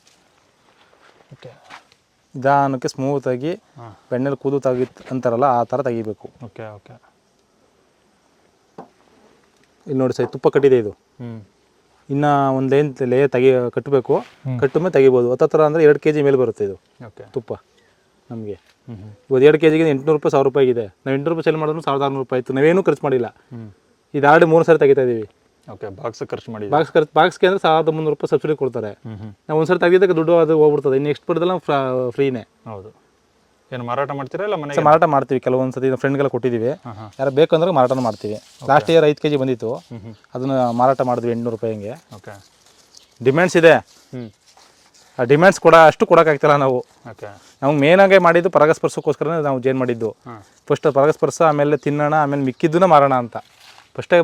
ಓಕೆ. ನಿಧಾನಕ್ಕೆ ಸ್ಮೂತಾಗಿ ಬೆಣ್ಣೆಲಿ ಕೂದು ಅಂತಾರಲ್ಲ ಆ ಥರ ತೆಗಿಬೇಕು. Okay okay. ಇಲ್ಲಿ ನೋಡಿ ಸರ್, ತುಪ್ಪ ಕಟ್ಟಿದೆ ಇದು. ಇನ್ನು ಒಂದು ಲೇಯರ್ ಕಟ್ಟಬೇಕು. ಕಟ್ಟಿದ್ಮೇಲೆ ತೆಗಿಬೋದು. ಹತ್ತತ್ರ ಅಂದರೆ 2 kg ಮೇಲೆ ಬರುತ್ತೆ ಇದು ತುಪ್ಪ ನಮಗೆ. ಇವತ್ತು 2 kgಗೆ 800 ರೂಪಾಯಿ 1,000 ರೂಪಾಯಿ ಇದೆ. ನಾವು 800 ರೂಪಾಯಿ ಸೆಲ್ ಮಾಡಿದ್ರು 1,600 ರೂಪಾಯಿ ಆಯಿತು. ನಾವೇನು ಖರ್ಚು ಮಾಡಿಲ್ಲ. ಇದು ಆಲ್ರೆಡಿ 3 ಸಾರಿ ತೆಗಿತಾ ಇದ್ದೀವಿ. ಓಕೆ. ಬಾಕ್ಸ್ ಖರ್ಚು ಮಾಡಿ ಬಾಕ್ಸ್ಗೆ ಅಂದರೆ 1,300 ರೂಪಾಯಿ ಸಬ್ಸಿಡಿ ಕೊಡ್ತಾರೆ. ನಾವು ಒಂದ್ಸರಿ ತೆಗಿದಾಗ ದುಡ್ಡು ಅದು ಹೋಗ್ಬಿಡ್ತದೆ. ಇನ್ನು ನೆಕ್ಸ್ಟ್ ಬರೋದೆಲ್ಲ ಫ್ರೀನೇ. ಹೌದು. ಏನು ಮಾರಾಟ ಮಾಡ್ತೀರಾ ಇಲ್ಲ ಮನೆ? ಮಾರಾಟ ಮಾಡ್ತೀವಿ. ಕೆಲವೊಂದು ಸತಿ ಫ್ರೆಂಡ್ಗೆಲ್ಲ ಕೊಟ್ಟಿದ್ದೀವಿ. ಯಾರು ಬೇಕಂದ್ರೆ ಮಾರಾಟ ಮಾಡ್ತೀವಿ. ಲಾಸ್ಟ್ ಇಯರ್ 5 kg ಬಂದಿತ್ತು, ಅದನ್ನು ಮಾರಾಟ ಮಾಡಿದ್ವಿ 800 ರೂಪಾಯಿ ಹಿಂಗೆ. ಓಕೆ. ಡಿಮ್ಯಾಂಡ್ಸ್ ಇದೆ. ಆ ಡಿಮ್ಯಾಂಡ್ಸ್ ಅಷ್ಟು ಕೊಡೋಕ್ಕಾಗ್ತಿಲ್ಲ ನಾವು. ಓಕೆ. ನಮ್ಗೆ ಮೇನಾಗೆ ಮಾಡಿದ್ದು ಪರಾಗಸ್ಪರ್ಶಕ್ಕೋಸ್ಕರ ನಾವು ಜೇನು ಮಾಡಿದ್ದು. ಫಸ್ಟ್ ಪರಾಗಸ್ಪರ್ಶ, ಆಮೇಲೆ ತಿನ್ನೋಣ, ಆಮೇಲೆ ಮಿಕ್ಕಿದ್ದನ್ನ ಮಾರೋಣ ಅಂತ. ಫಸ್ಟೇ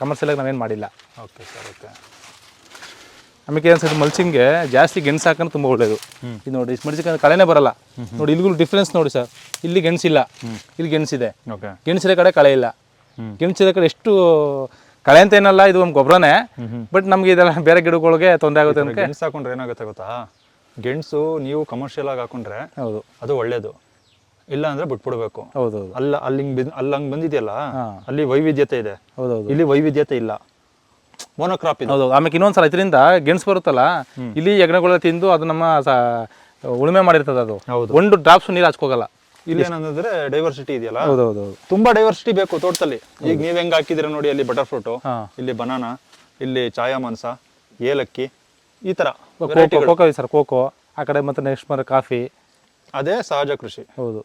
ಕಮರ್ಷಿಯಲಾಗಿ ನಾವೇನು ಮಾಡಿಲ್ಲ. Okay sir. ಓಕೆ. ಆಮೇಲೆ ಏನು ಸರ್, ಮಲ್ಚಿಂಗ್ಗೆ ಜಾಸ್ತಿ ಗೆಣಸು ಹಾಕೋಣ ತುಂಬ ಒಳ್ಳೆಯದು. ಇದು ನೋಡಿ, ಮೆಣಸಿನಕಾಯಿ ಕಳೆನೇ ಬರಲ್ಲ ನೋಡಿ. ಇಲ್ಲಿಗೂ ಡಿಫ್ರೆನ್ಸ್ ನೋಡಿ ಸರ್, ಇಲ್ಲಿ ಗೆಣಸಿಲ್ಲ, ಇಲ್ಲಿ ಗೆಣಸಿದೆ. ಓಕೆ. ಗೆಣಸಿದ ಕಡೆ ಕಳೆ ಇಲ್ಲ. ಗೆಣಸಿದ ಕಡೆ ಎಷ್ಟು ಕಳೆ ಅಂತ ಏನಲ್ಲ, ಇದು ಒಂದು ಗೊಬ್ಬರನೇ. ಬಟ್ ನಮ್ಗೆ ಇದೆಲ್ಲ ಬೇರೆ ಗಿಡಗಳಿಗೆ ತೊಂದರೆ ಆಗುತ್ತೆ ಅಂತ. ಗೆಣಸು ಹಾಕೊಂಡ್ರೆ ಏನಾಗುತ್ತೆ ಗೊತ್ತಾ? ಗೆಣಸು ನೀವು ಕಮರ್ಷಿಯಲ್ ಆಗಿ ಹಾಕೊಂಡ್ರೆ ಹೌದು ಅದು ಒಳ್ಳೇದು, ಇಲ್ಲ ಅಂದ್ರೆ ಬಿಟ್ಬಿಡ್ಬೇಕು. ಹೌದು. ಅಲ್ಲಂಗ್ ಬಂದಿದೆಯಲ್ಲ, ಅಲ್ಲಿ ವೈವಿಧ್ಯತೆ ಇದೆ. ಹೌದೌದು. ಇಲ್ಲಿ ವೈವಿಧ್ಯತೆ ಇಲ್ಲ, ಮೊನೋಕ್ರಾಪ್ ಇದೆ. ಹೌದು. ಆಮೇಲೆ ಇನ್ನೊಂದ್ಸಲ ಇದರಿಂದ ಗೆಣಸು ಬರುತ್ತಲ್ಲ, ಇಲ್ಲಿ ಹೆಗ್ಣಗಳ ತಿಂದು ಅದು ನಮ್ಮ ಉಳುಮೆ ಮಾಡಿರ್ತದೆ. ಅದು ಒಂದು ಡ್ರಾಪ್ಸ್ ನೀರು ಹಚ್ಕೋಗಲ್ಲ. ಇಲ್ಲಿ ಏನಂದ್ರೆ ಡೈವರ್ಸಿಟಿ ಇದೆಯಲ್ಲ. ಹೌದೌದು. ತುಂಬಾ ಡೈವರ್ಸಿಟಿ ಬೇಕು ತೋಟದಲ್ಲಿ. ಈಗ ನೀವ್ ಹೆಂಗ್ ಹಾಕಿದ್ರೆ ನೋಡಿ, ಅಲ್ಲಿ ಬಟರ್ ಫ್ರೂಟ್, ಇಲ್ಲಿ ಬನಾನಾ, ಇಲ್ಲಿ ಚಾಯಾ ಮನ್ಸ, ಏಲಕ್ಕಿ, ಈ ತರ ಕೋಕೋ ಸರ್. ಕೋಕೋ ಆ ಕಡೆ, ಮತ್ತೆ ನೆಕ್ಸ್ಟ್ ಮರ ಕಾಫಿ. ಅದೇ ಸಹಜ ಕೃಷಿ. ಹೌದು.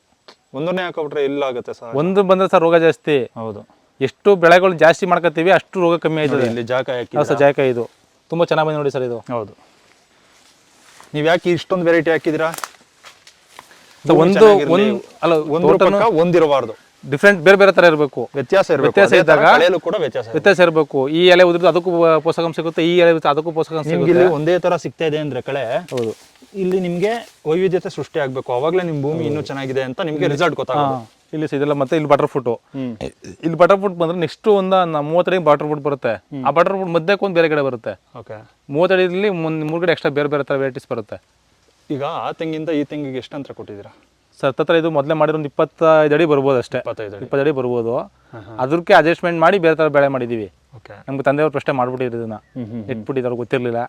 ಒಂದನ್ನೇ ಹಾಕೊಬಿಟ್ರೆ ಇಲ್ಲ ಆಗುತ್ತೆ ಸರ್. ಒಂದು ಬಂದ್ರೆ ಸರ್ ರೋಗ ಜಾಸ್ತಿ. ಹೌದು. ಎಷ್ಟು ಬೆಳೆಗಳು ಜಾಸ್ತಿ ಮಾಡ್ಕೊತೀವಿ ಅಷ್ಟು ರೋಗ ಕಮ್ಮಿ ಆಯ್ತದೆ. ಇಲ್ಲಿ ಜಾಕಾಯಿ ಸರ್, ಜಾಕಾಯಿ ಇದು ತುಂಬಾ ಚೆನ್ನಾಗಿ ಬಂದು ನೋಡಿ ಸರ್ ಇದು. ಹೌದು. ನೀವ್ ಯಾಕೆ ಇಷ್ಟೊಂದು ವೆರೈಟಿ ಹಾಕಿದಿರಾ? ಒಂದಿರಬಾರ್ದು, ಡಿಫ್ರೆಂಟ್ ಬೇರೆ ಬೇರೆ ತರ ಇರಬೇಕು. ವ್ಯತ್ಯಾಸ ಇದ್ದಾಗ ವ್ಯತ್ಯಾಸ ಇರಬೇಕು. ಈ ಎಲೆ ಉದ್ರಿದ್ದು ಅದಕ್ಕೂ ಪೋಷಕಾಂಶ ಸಿಗುತ್ತೆ, ಈ ಎಲೆ ಅದಕ್ಕೂ ಪೋಷಕಾಂಶ ಸಿಗುತ್ತೆ. ಇಲ್ಲಿ ಒಂದೇ ತರ ಸಿಗ್ತಾ ಇದೆ ಅಂದ್ರೆ ಕಳೆ. ಹೌದು. ಇಲ್ಲಿ ನಿಮ್ಗೆ ವೈವಿಧ್ಯತೆ ಸೃಷ್ಟಿ ಆಗ್ಬೇಕು, ಅವಾಗಲೇ ನಿಮ್ ಭೂಮಿ ಇನ್ನೂ ಚೆನ್ನಾಗಿದೆ ಅಂತ ನಿಮ್ಗೆ ರಿಸಲ್ಟ್ ಗೊತ್ತಾಗುತ್ತೆ. ಇಲ್ಲಿ ಇದೆಲ್ಲ. ಮತ್ತೆ ಇಲ್ಲಿ ಬಟರ್ ಫ್ರೂಟ್, ಇಲ್ಲಿ ಬಟರ್ ಫ್ರೂಟ್ ಬಂದ್ರೆ ನೆಕ್ಸ್ಟ್ ಒಂದು 30 ಅಡಿ ಬಟರ್ ಫ್ರೂಟ್ ಬರುತ್ತೆ. ಆ ಬಟರ್ ಫ್ರೂಟ್ ಮಧ್ಯಕ್ಕೆ ಒಂದು ಬೇರೆ ಗಿಡ ಬರುತ್ತೆ. 30 ಅಡಿಯಲ್ಲಿ 3 ಗಿಡ ಎಕ್ಸ್ಟ್ರಾ ಬೇರೆ ಬೇರೆ ತರ ವೆರೈಟೀಸ್ ಬರುತ್ತೆ. ಈಗ ಆ ತೆಂಗಿಂದ ಈ ತೆಂಗಿಗೆ ಎಷ್ಟು ಅಂತರ ಕೊಟ್ಟಿದ್ದೀರಾ ಸರ್? ಹತ್ರ ಇದು ಮೊದಲೇ ಮಾಡಿರೋ 25 ಅಡಿ ಬರ್ಬೋದು ಅಷ್ಟೇ. 20 ಅಡಿ ಬರ್ಬೋದು. ಅದಕ್ಕೆ ಅಡ್ಜಸ್ಟ್ಮೆಂಟ್ ಮಾಡಿ ಬೇರೆ ತರ ಬೆಳೆ ಮಾಡಿದೀವಿ. ನಮ್ಗೆ ತಂದೆಯವ್ರು ಪ್ರಶ್ನೆ ಮಾಡ್ಬಿಟ್ಟಿದ್ರು, ಇದನ್ನ ಇಟ್ಬಿಟ್ಟಿದ್ರು, ಗೊತ್ತಿರ್ಲಿಲ್ಲ.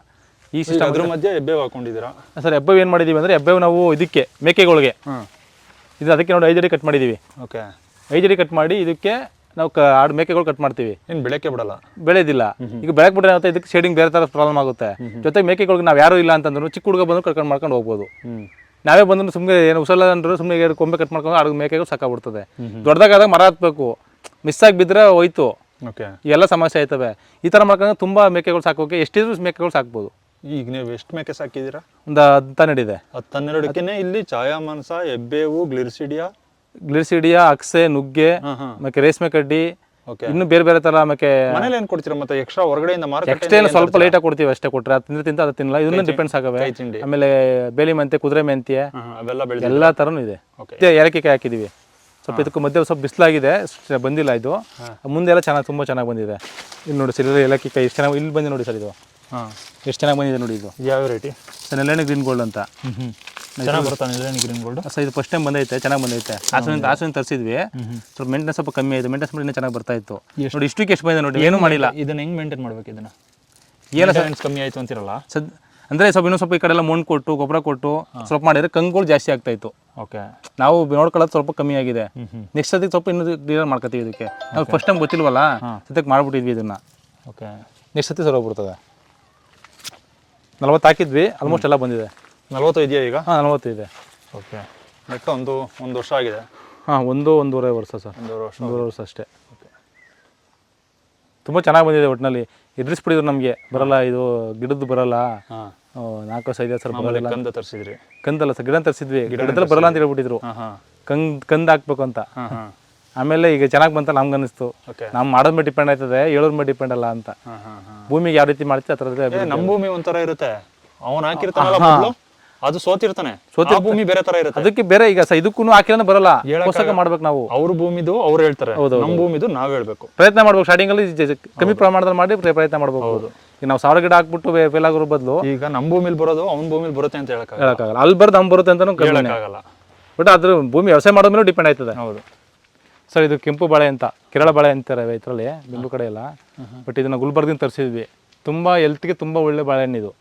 ಈ ಸಿಸ್ಟಮ್ ಅದ್ರ ಮಧ್ಯೆ ಹೆಬ್ಬೇವು ಹಾಕೊಂಡಿದ್ದೀರಾ ಸರ್? ಹೆಬ್ಬೇವು ಏನು ಮಾಡಿದೀವಿ ಅಂದ್ರೆ, ಹೆಬ್ಬೇವು ನಾವು ಇದಕ್ಕೆ ಮೇಕೆಗಳಿಗೆ ಇದು ಅದಕ್ಕೆ ನೋಡಿ 5 ಅಡಿ ಕಟ್ ಮಾಡಿದೀವಿ. 5 ಅಡಿ ಕಟ್ ಮಾಡಿ ಇದಕ್ಕೆ ನಾವು ಮೇಕೆಗಳು ಕಟ್ ಮಾಡ್ತೀವಿ. ಏನು ಬೆಳಕ್ಕೆ ಬಿಡಲ್ಲ? ಬೆಳೆದಿಲ್ಲ. ಈಗ ಬೆಳಕ್ ಬಿಟ್ರೆ ಏನಾಗುತ್ತೆ, ಇದಕ್ಕೆ ಶೇಡಿಂಗ್ ಬೇರೆ ತರ ಪ್ರಾಬ್ಲಮ್ ಆಗುತ್ತೆ. ಜೊತೆಗೆ ಮೇಕೆಗಳಿಗೆ ನಾವು ಯಾರು ಇಲ್ಲ ಅಂತಂದ್ರು ಚಿಕ್ಕ ಹುಡುಗ ಬಂದು ಕಟ್ಕೊಂಡು ಮಾಡ್ಕೊಂಡು ಹೋಗ್ಬೋದು. ನಾವೇ ಬಂದ್ರು ಸುಮ್ಮನೆ ಏನು ಉಸಲ್ಲ ಅಂದ್ರು ಸುಮ್ಮನೆ ಕೊಂಬೆ ಕಟ್ ಮಾಡ್ಕೊಂಡು ಅಡುಗೆ ಮೇಕೆಗಳು ಸಾಕಾಗ್ಬಿಡ್ತದೆ. ದೊಡ್ಡದಾಗಾದಾಗ ಮರ ಹತ್ಬೇಕು, ಮಿಸ್ ಆಗಿ ಬಿದ್ರೆ ಹೋಯ್ತು. ಓಕೆ. ಇವೆಲ್ಲ ಸಮಸ್ಯೆ ಆಯ್ತವೆ. ಈ ಥರ ಮಾಡ್ಕೊಂಡ್ರೆ ತುಂಬ ಮೇಕೆಗಳು ಸಾಕೋಕೆ ಎಷ್ಟಿದ್ರು ಮೇಕೆಗಳು ಸಾಕ್ಬೋದು. ಈಗ ನೀವು ಎಷ್ಟು ಮೇಕೆ ಸಾಕಿದ್ದೀರಾ? ಒಂದು 10 ಇದೆ. 12 ಇಲ್ಲಿ ಚಾಯಾಮಾನಸ, ಹೆಬ್ಬೇವು, ಗ್ಲಿಸಿಡಿಯಾ, ಅಕ್ಸೆ, ನುಗ್ಗೆ, ಮತ್ತೆ ರೇಷ್ಮೆ ಕಡ್ಡಿ, ಓಕೆ. ಇನ್ನು ಬೇರೆ ಬೇರೆ ತರ. ಆಮೇಲೆ ಮನೇಲಿ ಏನ್ ಕೊಡ್ತೀರಾ ಮತ್ತೆ ಎಕ್ಸ್ಟ್ರಾ ಹೊರಗಡೆಯಿಂದ ಎಕ್ಸ್ಟ್ರಾ ಸ್ವಲ್ಪ ಲೈಟ್ ಆಗಿ ಕೊಡ್ತೀವಿ ಅಷ್ಟೇ. ಕೊಟ್ರೆ ಅದು ತಿಂತ ಅದು ತಿನ್ನಲ್ಲ, ಇದನ್ನ ಡಿಪೆಂಡ್ಸ್ ಆಗವೆ. ಆಮೇಲೆ ಬೇಲಿ ಮೆಂತೆ, ಕುದುರೆ ಮೆಂತ್ಯ, ಅವೆಲ್ಲ ಎಲ್ಲಾ ತರನು ಇದೆ. ಏಲಕ್ಕಿಕಾಯಿ ಹಾಕಿದೀವಿ. ಸ್ವಲ್ಪ ಇದಕ್ಕೂ ಮಧ್ಯೆ ಸ್ವಲ್ಪ ಬಿಸಿಲಾಗಿದೆ, ಬಂದಿಲ್ಲ ಇದು. ಮುಂದೆ ಎಲ್ಲ ಚೆನ್ನಾಗಿ ತುಂಬಾ ಚೆನ್ನಾಗಿ ಬಂದಿದೆ. ಇಲ್ಲಿ ನೋಡಿ ಸರ್, ಏಲಕ್ಕಿಕಾಯಿ ಎಷ್ಟು ಚೆನ್ನಾಗಿ ಇಲ್ಲಿ ಬಂದಿದೆ ನೋಡಿ ಸರ್. ಇದು ಎಷ್ಟು ಚೆನ್ನಾಗಿ ಬಂದಿದೆ ನೋಡಿ. ಇದು ಯಾವ ವೆರೈಟಿ ಸರ್? ನೆಲ್ಲೆಣ್ಣೆ ಗ್ರೀನ್ ಗೋಲ್ಡ್ ಅಂತ. ಚೆನ್ನಾಗಿ ಬರ್ತಾ ನೆಲ್ಲೆಣ್ಣೆ ಗ್ರೀನ್ ಗೋಲ್ಡ್ ಸರ್. ಇದು ಫಸ್ಟ್ ಟೈಮ್ ಬಂದೈತೆ, ಚೆನ್ನಾಗಿ ಬಂದೈತೆ. ಹಾಸನ ತರಿಸಿದ್ವಿ, ಸ್ವಲ್ಪ ಮೇಂಟೆನೆನ್ಸ್ ಸ್ವಲ್ಪ ಕಮ್ಮಿ ಆಯಿತು. ಮೇಂಟೆನೆನ್ಸ್ ಮಾಡಿ ಇನ್ನೂ ಚೆನ್ನಾಗಿ ಬರ್ತಾ ಇತ್ತು ನೋಡಿ. ಇಷ್ಟಕ್ಕೆ ಎಷ್ಟು ಬಂದಿದೆ ನೋಡಿ, ಏನು ಮಾಡಿಲ್ಲ. ಇದನ್ನ ಹೆಂಗ್ ಮೇಂಟೈನ್ ಮಾಡ್ಬೇಕು? ಇದನ್ನ ಏನು ಸರ್ ಕಮ್ಮಿ ಆಯಿತು ಅಂತಿರಲ್ಲ ಸದ್ ಅಂದರೆ ಸ್ವಲ್ಪ ಇನ್ನೂ ಸ್ವಲ್ಪ ಈ ಕಡೆ ಎಲ್ಲ ಮಣ್ಣು ಕೊಟ್ಟು ಗೊಬ್ಬರ ಕೊಟ್ಟು ಸ್ವಲ್ಪ ಮಾಡಿದ್ರೆ ಕಂಗುಗಳು ಜಾಸ್ತಿ ಆಗ್ತಾ ಇತ್ತು. ಓಕೆ. ನಾವು ನೋಡ್ಕೊಳ್ಳೋದು ಸ್ವಲ್ಪ ಕಮ್ಮಿ ಆಗಿದೆ. ನೆಕ್ಸ್ಟ್ ಅದಕ್ಕೆ ಸ್ವಲ್ಪ ಇನ್ನೂ ಕ್ಲಿಯರ್ ಮಾಡ್ಕೊತೀವಿ. ಇದಕ್ಕೆ ನಾವು ಫಸ್ಟ್ ಟೈಮ್ ಗೊತ್ತಿಲ್ವಲ್ಲ, ಸದ್ಯಕ್ಕೆ ಮಾಡ್ಬಿಟ್ಟಿದ್ವಿ ಇದನ್ನ. ಓಕೆ. ನೆಕ್ಸ್ಟ್ ಸತಿ ಸರ್ ಹೋಗ್ಬಿಡ್ತದೆ. 40 ಹಾಕಿದ್ವಿ, ಆಲ್ಮೋಸ್ಟ್ ಎಲ್ಲ ಬಂದಿದೆ. 40 ಇದೆಯಾ ಈಗ? 40 ಇದೆ. ಓಕೆ. ನೆಟ್ಟು ಒಂದು ವರ್ಷ ಆಗಿದೆ. ಒಂದೂವರೆ ವರ್ಷ ಸರ್. ಒಂದೂವರೆ ವರ್ಷ ಅಷ್ಟೇ. ಓಕೆ. ತುಂಬ ಚೆನ್ನಾಗಿ ಬಂದಿದೆ. ಒಟ್ಟಿನಲ್ಲಿ ಎದುರಿಸ್ಬಿಟ್ಟಿದ್ರು ನಮಗೆ, ಬರಲ್ಲ ಇದು ಗಿಡದ್ದು ಬರಲ್ಲ, 4 ವರ್ಷ 5 ಸರ್ ಬರಲ್ಲ. ಕಂದ ತರಿಸಿದ್ರಿ? ಕಂದಲ್ಲ ಸರ್, ಗಿಡ ತರಿಸಿದ್ವಿ. ಗಿಡದಲ್ಲಿ ಬರಲ್ಲ ಅಂತ ಹೇಳ್ಬಿಟ್ಟಿದ್ರು, ಕಂದ್ ಹಾಕ್ಬೇಕು ಅಂತ. ಆಮೇಲೆ ಈಗ ಚೆನ್ನಾಗಿ ಬಂತ ನಮ್ಗೆ ಅನಿಸ್ತು. ನಾವು ಮಾಡೋದ್ ಮೇಲೆ ಡಿಪೆಂಡ್ ಆಯ್ತದೆ, ಹೇಳೋರ್ ಮೇಲೆ ಡಿಪೆಂಡ್ ಅಲ್ಲ ಅಂತ. ಭೂಮಿಗೆ ಯಾವ ರೀತಿ ಮಾಡ್ತೀವಿ ಆ ಥರದ್ದು. ನಮ್ಮ ಭೂಮಿ ಒಂಥರ ಇರುತ್ತೆ, ಅವನು ಹಾಕಿರ್ತಾನಲ್ಲ ಅದು ಸೋತಿರ್ತಾನೆ. ಭೂಮಿ ಬೇರೆ ತರ ಇರುತ್ತೆ, ಅದಕ್ಕೆ ಬೇರೆ. ಈಗ ಇದಕ್ಕೂ ಹಾಕಿಲ್ಲ ಬರಲ್ಲ, ಹೊಸಕ ಮಾಡ್ಬೇಕು ನಾವು. ಅವ್ರ ಭೂಮಿದು ಅವ್ರು ಹೇಳ್ತಾರೆ, ನಮ್ಮ ಭೂಮಿದು ನಾವ್ ಹೇಳ್ಬೇಕು. ಪ್ರಯತ್ನ ಮಾಡ್ಬೇಕು. ಸ್ಟಾರ್ಟಿಂಗ್ ಅಲ್ಲಿ ಕಮ್ಮಿ ಪ್ರಮಾಣದಲ್ಲಿ ಮಾಡಿ ಪ್ರಯತ್ನ ಮಾಡ್ಬೇಕು. ಈಗ ನಾವು 1000 ಗಿಡ ಹಾಕ್ಬಿಟ್ಟು ಫೇಲ್ ಆಗೋದ್ರ ಬದಲು ಈಗ ನಮ್ಮ ಭೂಮಿಲಿ ಬರೋದು ಅವ್ನ ಭೂಮಿಲಿ ಬರುತ್ತೆ ಅಂತ ಹೇಳಕ್ಕಾಗಲ್ಲ. ಅಲ್ಲಿ ಬರೋದು ನಮ್ ಬರುತ್ತೆ ಅಂತ ಹೇಳಕ್ಕಾಗಲ್ಲ. ಬಟ್ ಅದ್ರ ಭೂಮಿ ವ್ಯವಸಾಯ ಮಾಡೋದ್ ಮೇಲೆ ಡಿಪೆಂಡ್ ಆಯ್ತದೆ. ಹೌದು ಸರ್. ಇದು ಕೆಂಪು ಬಾಳೆ ಅಂತ, ಕೇರಳ ಬಾಳೆ ಅಂತಾರೆ ಇದರಲ್ಲಿ, ಬೆಂಗಳೂರು ಕಡೆ ಎಲ್ಲ. ಬಟ್ ಇದನ್ನ ಗುಲ್ಬರ್ಗಿಂದ ತರಿಸಿದ್ವಿ. ತುಂಬ ಹೆಲ್ತ್ಗೆ ತುಂಬ ಒಳ್ಳೆ ಬಾಳೆಹಣ್ಣು ಇದು.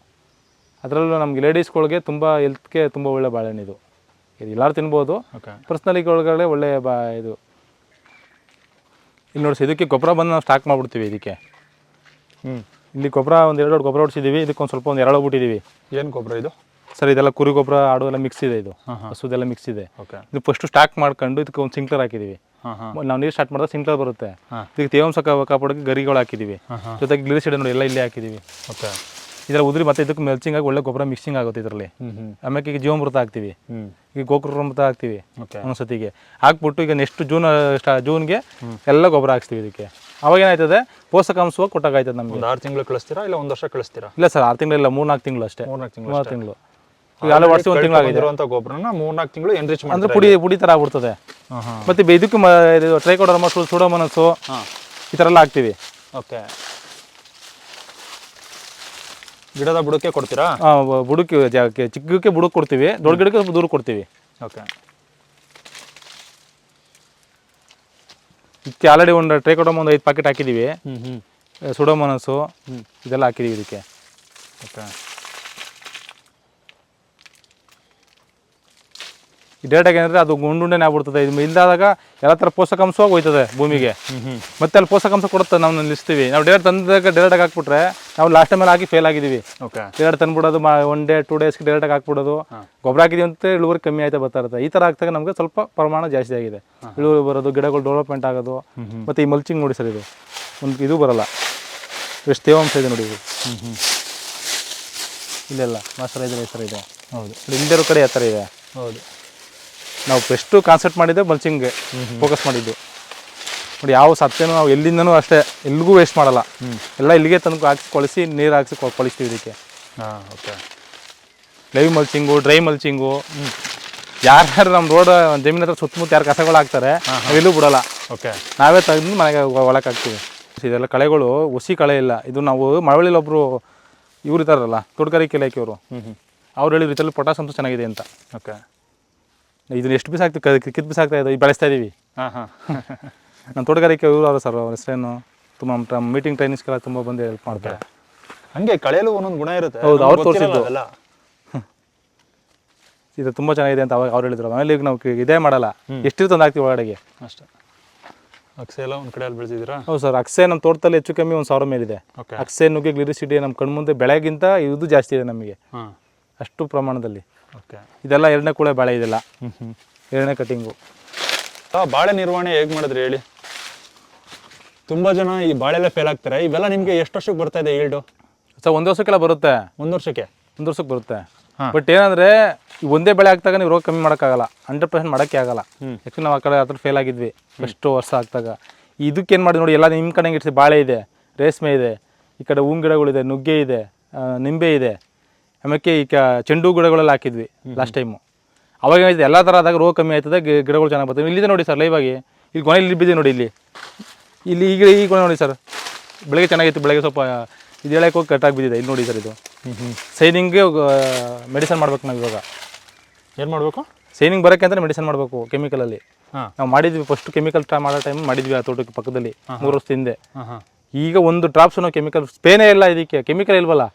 ಅದರಲ್ಲೂ ನಮ್ಗೆ ಲೇಡೀಸ್ಗಳಿಗೆ ತುಂಬ ಹೆಲ್ತ್ಗೆ ತುಂಬ ಒಳ್ಳೆ ಬಾಳೆಹಣ್ಣು ಇದು. ಎಲ್ಲರೂ ತಿನ್ಬೋದು. ಪರ್ಸ್ನಲಿಗೆ ಒಳಗಡೆ ಒಳ್ಳೆ ಇದು. ಇಲ್ಲಿ ನೋಡಿ, ಇದಕ್ಕೆ ಗೊಬ್ಬರ ಬಂದು ನಾವು ಸ್ಟಾಕ್ ಮಾಡ್ಬಿಡ್ತೀವಿ. ಇದಕ್ಕೆ ಇಲ್ಲಿ ಗೊಬ್ಬರ ಒಂದು 2 ಗೊಬ್ಬರ ಹೊಡಿಸಿದ್ದೀವಿ. ಇದಕ್ಕೊಂದು ಸ್ವಲ್ಪ ಒಂದು 2 ಬಿಟ್ಟಿದ್ದೀವಿ. ಏನು ಗೊಬ್ಬರ ಇದು ಸರ್? ಇದೆಲ್ಲ ಕುರಿ ಗೊಬ್ಬರ, ಆಡು ಎಲ್ಲ ಮಿಕ್ಸ್ ಇದೆ. ಇದು ಹಸುದೆಲ್ಲ ಮಿಕ್ಸ್ ಇದೆ. ಇದು ಫಸ್ಟ್ ಸ್ಟಾಕ್ ಮಾಡ್ಕೊಂಡು ಇದಕ್ಕೆ ಒಂದು ಸಿಂಕ್ಲರ್ ಹಾಕಿದ್ದೀವಿ. ನಾವು ನೀರು ಸ್ಟಾರ್ಟ್ ಮಾಡಿದ್ರೆ ಸಿಂಕ್ಲರ್ ಬರುತ್ತೆ. ಇದಕ್ಕೆ ತೇವಾಂಶ ಕಾಪಾಡೋಕ್ಕೆ ಗರಿಗಳು ಹಾಕಿದ್ದೀವಿ. ಜೊತೆಗೆ ಗ್ಲಿಸಿಡ್ ನೋಡಿ ಎಲ್ಲ ಇಲ್ಲೇ ಹಾಕಿದ್ದೀವಿ. ಓಕೆ. ಇದರ ಉದ್ರಿ ಮತ್ತೆ ಇದಕ್ಕೆ ಮೆಲ್ಚಿಂಗ್ ಆಗಿ ಒಳ್ಳೆ ಗೊಬ್ಬರ ಮಿಕ್ಸಿಂಗ್ ಆಗುತ್ತೆ ಇದರಲ್ಲಿ. ಆಮೇಲೆ ಈಗ ಜೀವಾಮೃತ ಹಾಕ್ತೀವಿ, ಈಗ ಗೋಕೃಮೃತ ಹಾಕ್ತೀವಿ ಒಂದೊಂದ್ಸತಿಗೆ. ಹಾಕ್ಬಿಟ್ಟು ಈಗ ನೆಕ್ಸ್ಟ್ ಜೂನ್ಗೆ ಎಲ್ಲ ಗೊಬ್ಬರ ಹಾಕ್ತೀವಿ ಇದಕ್ಕೆ. ಅವಾಗ ಏನಾಯ್ತದೆ, ಪೋಷಕಾಂಶ ಕೊಟ್ಟಾಗಾಯ್ತದೆ ನಮ್ಗೆ. 6 ತಿಂಗಳು ಕಳಿಸ್ತೀರಾ ಇಲ್ಲ 1 ವರ್ಷ ಕಳಿಸ್ತೀರಾ? ಇಲ್ಲ ಸರ್, 6 ತಿಂಗಳು ಇಲ್ಲ, 3-4 ತಿಂಗಳು ಅಷ್ಟೇ. 3-4 ತಿಂಗಳು. ಈಗ ಅಲ್ಲ ವರ್ಷ 1 ತಿಂಗಳು ಆಗಿದೆ ಅಂತ ಗೊಬ್ಬರನ 3-4 ತಿಂಗಳು ಎನ್ರಿಚ್ ಮಾಡಿ ಅಂದ್ರೆ ಪುಡಿ ತರ ಆಗ್ಬಿಡ್ತದೆ. ಮತ್ತೆ ಇದಕ್ಕೆ ಟ್ರೈಕೋಡರ್ಮಾ, ಸೂಡೋಮೋನಾಸ್ ಈ ಥರ ಎಲ್ಲ ಹಾಕ್ತೀವಿ. ಓಕೆ. ಗಿಡದ ಬುಡಕ್ಕೆ ಕೊಡ್ತೀರಾ? ಬುಡಕ್ಕೆ, ಚಿಕ್ಕಕ್ಕೆ ಬುಡಕ್ಕೆ ಕೊಡ್ತೀವಿ, ದೊಡ್ಡ ಗಿಡಕ್ಕೆ ದೂರ ಕೊಡ್ತೀವಿ. ಓಕೆ. ಇದಕ್ಕೆ ಆಲ್ರೆಡಿ ಒಂದು ಟ್ರೈಕೋಡರ್ಮಾ ಒಂದು 5 ಪ್ಯಾಕೆಟ್ ಹಾಕಿದ್ದೀವಿ. ಸೂಡೋಮೋನಾಸು ಇದೆಲ್ಲ ಹಾಕಿದ್ದೀವಿ ಇದಕ್ಕೆ. ಓಕೆ. ಡೈರೆಕ್ಟಾಗಿ ಏನಂದರೆ ಅದು ಗುಂಡುಂಡೆನೇ ಆಗ್ಬಿಡ್ತದೆ. ಇದು ಇಲ್ದಾದಾಗ ಎಲ್ಲ ಥರ ಪೋಷಕಾಂಶವಾಗಿ ಹೋಯ್ತದೆ ಭೂಮಿಗೆ. ಮತ್ತೆ ಅಲ್ಲಿ ಪೋಷಕಾಂಶ ಕೊಡುತ್ತೆ, ನಾವು ನಿಲ್ಲಿಸ್ತೀವಿ. ನಾವು ಡೈರೆಕ್ಟಾಗಿ ಹಾಕ್ಬಿಟ್ರೆ ನಾವು ಲಾಸ್ಟ್ ಟೈಮಲ್ಲಿ ಹಾಕಿ ಫೇಲ್ ಆಗಿದ್ದೀವಿ. ಡೈರೆಕ್ಟ್ ತಂದ್ಬಿಡೋದು, 1 ಡೇ 2 ಡೇಸ್ಗೆ ಡೈರೆಕ್ಟಾಗಿ ಹಾಕ್ಬಿಡೋದು. ಗೊಬ್ಬರ ಹಾಕಿದೀವಿ ಅಂತ ಇಳುವರಿ ಕಮ್ಮಿ ಆಯ್ತಾ ಬರ್ತಾ ಇರುತ್ತೆ. ಈ ಥರ ಹಾಕ್ದಾಗ ನಮಗೆ ಸ್ವಲ್ಪ ಪ್ರಮಾಣ ಜಾಸ್ತಿ ಆಗಿದೆ. ಇಳುವರಿ ಬರೋದು, ಗಿಡಗಳು ಡೆವಲಪ್ಮೆಂಟ್ ಆಗೋದು. ಮತ್ತು ಈ ಮಲ್ಚಿಂಗ್ ನೋಡಿ ಸರ್, ಇದು ಬರಲ್ಲ. ಎಷ್ಟು ತೇವಾಂಶ ಇದೆ ನೋಡಿ ಇದು. ಇಲ್ಲೆಲ್ಲ ಮಾಸ್ಟರ್ ಇದೆ ಸರ್ ಇದೆ. ಹೌದು. ಹಿಂದಿರೋ ಕಡೆ ಯಾವ ಥರ ಇದೆ. ಹೌದು. ನಾವು ಬೆಸ್ಟು ಕಾನ್ಸೆಪ್ಟ್ ಮಾಡಿದ್ದೆ ಮಲ್ಚಿಂಗ್ಗೆ ಫೋಕಸ್ ಮಾಡಿದ್ದು ನೋಡಿ. ಯಾವ ಸತ್ಯನೂ ನಾವು ಎಲ್ಲಿಂದನೂ ಅಷ್ಟೇ ಎಲ್ಲಿಗೂ ವೇಸ್ಟ್ ಮಾಡಲ್ಲ. ಎಲ್ಲ ಇಲ್ಲಿಗೆ ತಂದು ಹಾಕಿ ಕೊಳಿಸಿ, ನೀರು ಹಾಕಿಸಿ ಕೊಳಿಸ್ತೀವಿ ಇದಕ್ಕೆ. Okay. Live mulching, dry mulching. ಯಾರ್ಯಾರು ನಮ್ಮ ರೋಡ್ ಜಮೀನ್ ಹತ್ರ ಸುತ್ತಮುತ್ತ ಯಾರು ಕಸಗಳು ಹಾಕ್ತಾರೆ ನಾವೆಲ್ಲೂ ಬಿಡಲ್ಲ. ಓಕೆ. ನಾವೇ ತೆಗೆದು ಮನೆಗೆ ಒಳಕ್ಕೆ ಹಾಕ್ತೀವಿ. ಇದೆಲ್ಲ ಕಳೆಗಳು ಹುಸಿ ಕಳೆ ಇಲ್ಲ. ಇದು ನಾವು ಮಳವಳ್ಳಿಲಿ ಒಬ್ಬರು ಇವ್ರು ಇದ್ದಾರಲ್ಲ, ತೋಟಗಾರಿಕೆ ಇಲಾಖೆಯವರು, ಅವ್ರು ಹೇಳಿದ್ರು ಇದರಲ್ಲಿ ಪೊಟಾಸಂತೂ ಚೆನ್ನಾಗಿದೆ ಅಂತ. ಓಕೆ. ಇದನ್ನ ಎಷ್ಟು ಪೀಸ್ ಹಾಕ್ತೀವಿ, ಕಿತ್ತು ಪೀಸ್ ಆಗ್ತಾ ಇದೆ, ಬೆಳೆಸ್ತಾ ಇದೀವಿ. ನಮ್ಮ ತೋಟಗಾರಿಕೆ ಇವರು ಅವರು ಸರ್, ಅವ್ರ ಹೆಸರೇನು, ತುಂಬ ಮೀಟಿಂಗ್ ಟ್ರೈನಿಂಗ್ಸ್ಗೆಲ್ಲ ತುಂಬ ಬಂದು ಹೆಲ್ಪ್ ಮಾಡ್ತಾರೆ. ಹಂಗೆ ಕಳೆಯಲು ಒಂದೊಂದು ಗುಣ ಇರುತ್ತೆ. ಹೌದು, ಅವ್ರು ತೋರಿಸಿದ್ದು ಇದು ತುಂಬ ಚೆನ್ನಾಗಿದೆ ಅಂತ ಅವಾಗ ಅವ್ರು ಹೇಳಿದ್ರು. ಆಮೇಲೆ ಈಗ ನಾವು ಇದೇ ಮಾಡಲ್ಲ, ಎಷ್ಟು ತಂದು ಹಾಕ್ತೀವಿ ಒಳಗಡೆಗೆ ಅಷ್ಟೇ. ಅಕ್ಸೆ ಎಲ್ಲ ಒಂದು ಕಡೆಯಲ್ಲಿ ಬೆಳೆಸಿದ್ದೀರಾ? ಹೌದು ಸರ್. ಅಕ್ಸೆ ನಮ್ಮ ತೋಟದಲ್ಲಿ ಹೆಚ್ಚು ಕಮ್ಮಿ 1000 ಮೇಲಿದೆ. ಅಕ್ಸೆ, ನುಗ್ಗೆ, ಗ್ಲಿರಿಸಿಡಿ ನಮ್ಮ ಕಣ್ಮುಂದೆ ಬೆಳೆಗಿಂತ ಇದು ಜಾಸ್ತಿ ಇದೆ ನಮಗೆ, ಅಷ್ಟು ಪ್ರಮಾಣದಲ್ಲಿ. ಓಕೆ. ಇದೆಲ್ಲ 2ನೇ ಕೂಳೆ ಬಾಳೆ, ಇದೆಲ್ಲ 2ನೇ ಕಟಿಂಗು. ಬಾಳೆ ನಿರ್ವಹಣೆ ಹೇಗೆ ಮಾಡಿದ್ರಿ ಹೇಳಿ? ತುಂಬಾ ಜನ ಈ ಬಾಳೆಲ್ಲ ಫೇಲ್ ಆಗ್ತಾರೆ. ಇವೆಲ್ಲ ನಿಮ್ಗೆ ಎಷ್ಟು ವರ್ಷಕ್ಕೆ ಬರ್ತಾ ಇದೆ ಈಲ್ಡು? ಸರ್ 1 ವರ್ಷಕ್ಕೆಲ್ಲ ಬರುತ್ತೆ. 1 ವರ್ಷಕ್ಕೆ 1 ವರ್ಷಕ್ಕೆ ಬರುತ್ತೆ. ಬಟ್ ಏನಂದ್ರೆ ಈ ಒಂದೇ ಬೆಳೆ ಆಗ್ತಾಗ ನೀವು ರೋಗ ಕಮ್ಮಿ ಮಾಡೋಕ್ಕಾಗಲ್ಲ, 100% ಮಾಡೋಕ್ಕೆ ಆಗಲ್ಲ. ಯಾಕಂದ್ರೆ ನಾವು ಆ ಕಡೆ ಹತ್ರ ಫೇಲ್ ಆಗಿದ್ವಿ ಎಷ್ಟು ವರ್ಷ ಆಗ್ತಾಗ. ಇದಕ್ಕೇನು ಮಾಡಿ ನೋಡಿ, ಎಲ್ಲ ನಿಮ್ಮ ಕಡೆ ಇಡ್ಸಿ, ಬಾಳೆ ಇದೆ, ರೇಷ್ಮೆ ಇದೆ, ಈ ಕಡೆ ಹೂವಿನ ಗಿಡಗಳಿದೆ, ನುಗ್ಗೆ ಇದೆ, ನಿಂಬೆ ಇದೆ, ಆಮೇಲೆ ಈಗ ಚೆಂಡು ಗಿಡಗಳೆಲ್ಲ ಹಾಕಿದ್ವಿ ಲಾಸ್ಟ್ ಟೈಮು. ಅವಾಗ ಏನಾಯ್ತು, ಎಲ್ಲ ಥರ ಆದಾಗ ರೋಗ ಕಮ್ಮಿ ಆಯ್ತದೆ, ಗಿಡಗಳು ಚೆನ್ನಾಗಿ ಬರ್ತವೆ. ಇಲ್ಲಿದೆ ನೋಡಿ ಸರ್ ಲೈವ್ ಆಗಿ, ಇಲ್ಲಿ ಗೊನೆ ಇಲ್ಲಿ ಬಿದ್ದಿದೆ ನೋಡಿ, ಇಲ್ಲಿ ಈಗ ಗೊನೆ ನೋಡಿ ಸರ್, ಬೆಳಗ್ಗೆ ಚೆನ್ನಾಗಿತ್ತು, ಬೆಳಗ್ಗೆ ಸ್ವಲ್ಪ ಇದು ಹೇಳಕ್ಕೆ ಹೋಗಿ ಕಟ್ಟಾಗಿ ಬಿದ್ದಿದೆ. ಇಲ್ಲಿ ನೋಡಿ ಸರ್, ಇದು ಸೈನಿಂಗ್ಗೆ ಮೆಡಿಸನ್ ಮಾಡ್ಬೇಕು ನಾವು ಇವಾಗ. ಏನು ಮಾಡಬೇಕು? ಸೈನಿಂಗ್ ಬರೋಕ್ಕೆ ಅಂತ ಮೆಡಿಸನ್ ಮಾಡಬೇಕು ಕೆಮಿಕಲಲ್ಲಿ. ನಾವು ಮಾಡಿದ್ವಿ ಫಸ್ಟ್ ಕೆಮಿಕಲ್ ಮಾಡೋ ಟೈಮ್ ಮಾಡಿದ್ವಿ ಆ ತೋಟಕ್ಕೆ ಪಕ್ಕದಲ್ಲಿ 3 ವರ್ಷದ ಹಿಂದೆ. ಈಗ ಒಂದು ಡ್ರಾಪ್ಸ್ ನಾವು ಕೆಮಿಕಲ್ ಸ್ಪೇನೇ ಇಲ್ಲ, ಇದಕ್ಕೆ ಕೆಮಿಕಲ್ ಇಲ್ವಲ್ಲ,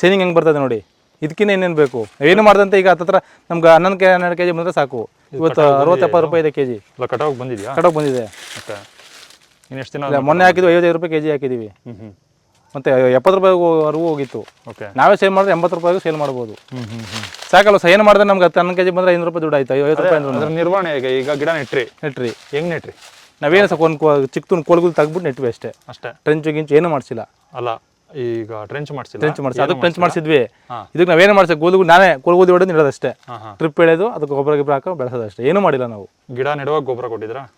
ಸೈನಿಂಗ್ ಹೆಂಗೆ ಬರ್ತದೆ ನೋಡಿ. ಇದಕ್ಕಿಂತ ಏನೇನು ಬೇಕು, ಏನು ಮಾಡ್ದಂತೆ ಈಗ ಹತ್ತತ್ರ ನಮ್ಗೆ 11 kg ಬಂದರೆ ಸಾಕು. ಇವತ್ತು 60-70 ರೂಪಾಯಿ ಇದೆ kg. ಕಟಾವ್ ಬಂದಿದೆಯಾ? ಕಟಾವ್ ಬಂದಿದೆ. ಇನ್ನೆಷ್ಟು ದಿನ? ಮೊನ್ನೆ ಹಾಕಿದ್ವಿ 55 ರೂಪಾಯಿ kg ಹಾಕಿದ್ದೀವಿ. ಮತ್ತೆ 70 ರೂಪಾಯಿವರೆಗೂ ಹೋಗಿತ್ತು. ನಾವೇ ಸೇಲ್ ಮಾಡಿದ್ರೆ 80 ರೂಪಾಯಿಗೂ ಸೇಲ್ ಮಾಡ್ಬೋದು. ಸಾಕಲ್ಲ ಸರ್, ಏನು ಮಾಡಿದ್ರೆ ನಮ್ಗೆ 10 kg ಬಂದರೆ 500 ರೂಪಾಯಿ ದುಡ್ಡು ಆಯ್ತು. 50 ರೂಪಾಯಿ ಅಂದ್ರೆ ನಿರ್ವಹಣೆ ಹೇಗೆ? ಈಗ ಗಿಡ ನೆಟ್ರಿ ಹೆಂಗ್ ನೆಟ್ರಿ? ನಾವೇನು ಸ್ವಲ್ಪ ಒಂದು ಚಿಕ್ಕ ಕೋಲ್ಗುಲ್ ತೆಗ್ಬಿಟ್ಟು ನೆಟ್ವಿ ಅಷ್ಟೇ. ಟ್ರೆಂಚ್ ಗಿಂಚು ಏನು ಮಾಡಿಸಿಲ್ಲ. ಅಲ್ಲ, ಈಗ ಟ್ರೆಂಚ್ ಮಾಡಿಸಿ ಅದಕ್ಕೆ ಟ್ರೆಂಚ್ ಮಾಡಿಸಿದ್ವಿ. ಇದಕ್ಕೆ ನಾವೇನು ಮಾಡಿಸಿ ನಾನೇ ಕೋಲ್ಗುದಿ ಹೊಡೆದು ಇಡೋದಷ್ಟೇ, ಟ್ರಿಪ್ ಎಳೆದು ಅದಕ್ಕೆ ಗೊಬ್ಬರ ಗಿಬ್ಬರ ಹಾಕೋ ಬೆಳೆಸೋದಷ್ಟೇ, ಏನು ಮಾಡಿಲ್ಲ ನಾವು. ಗಿಡ ನೆಡುವಾಗ ಗೊಬ್ಬರ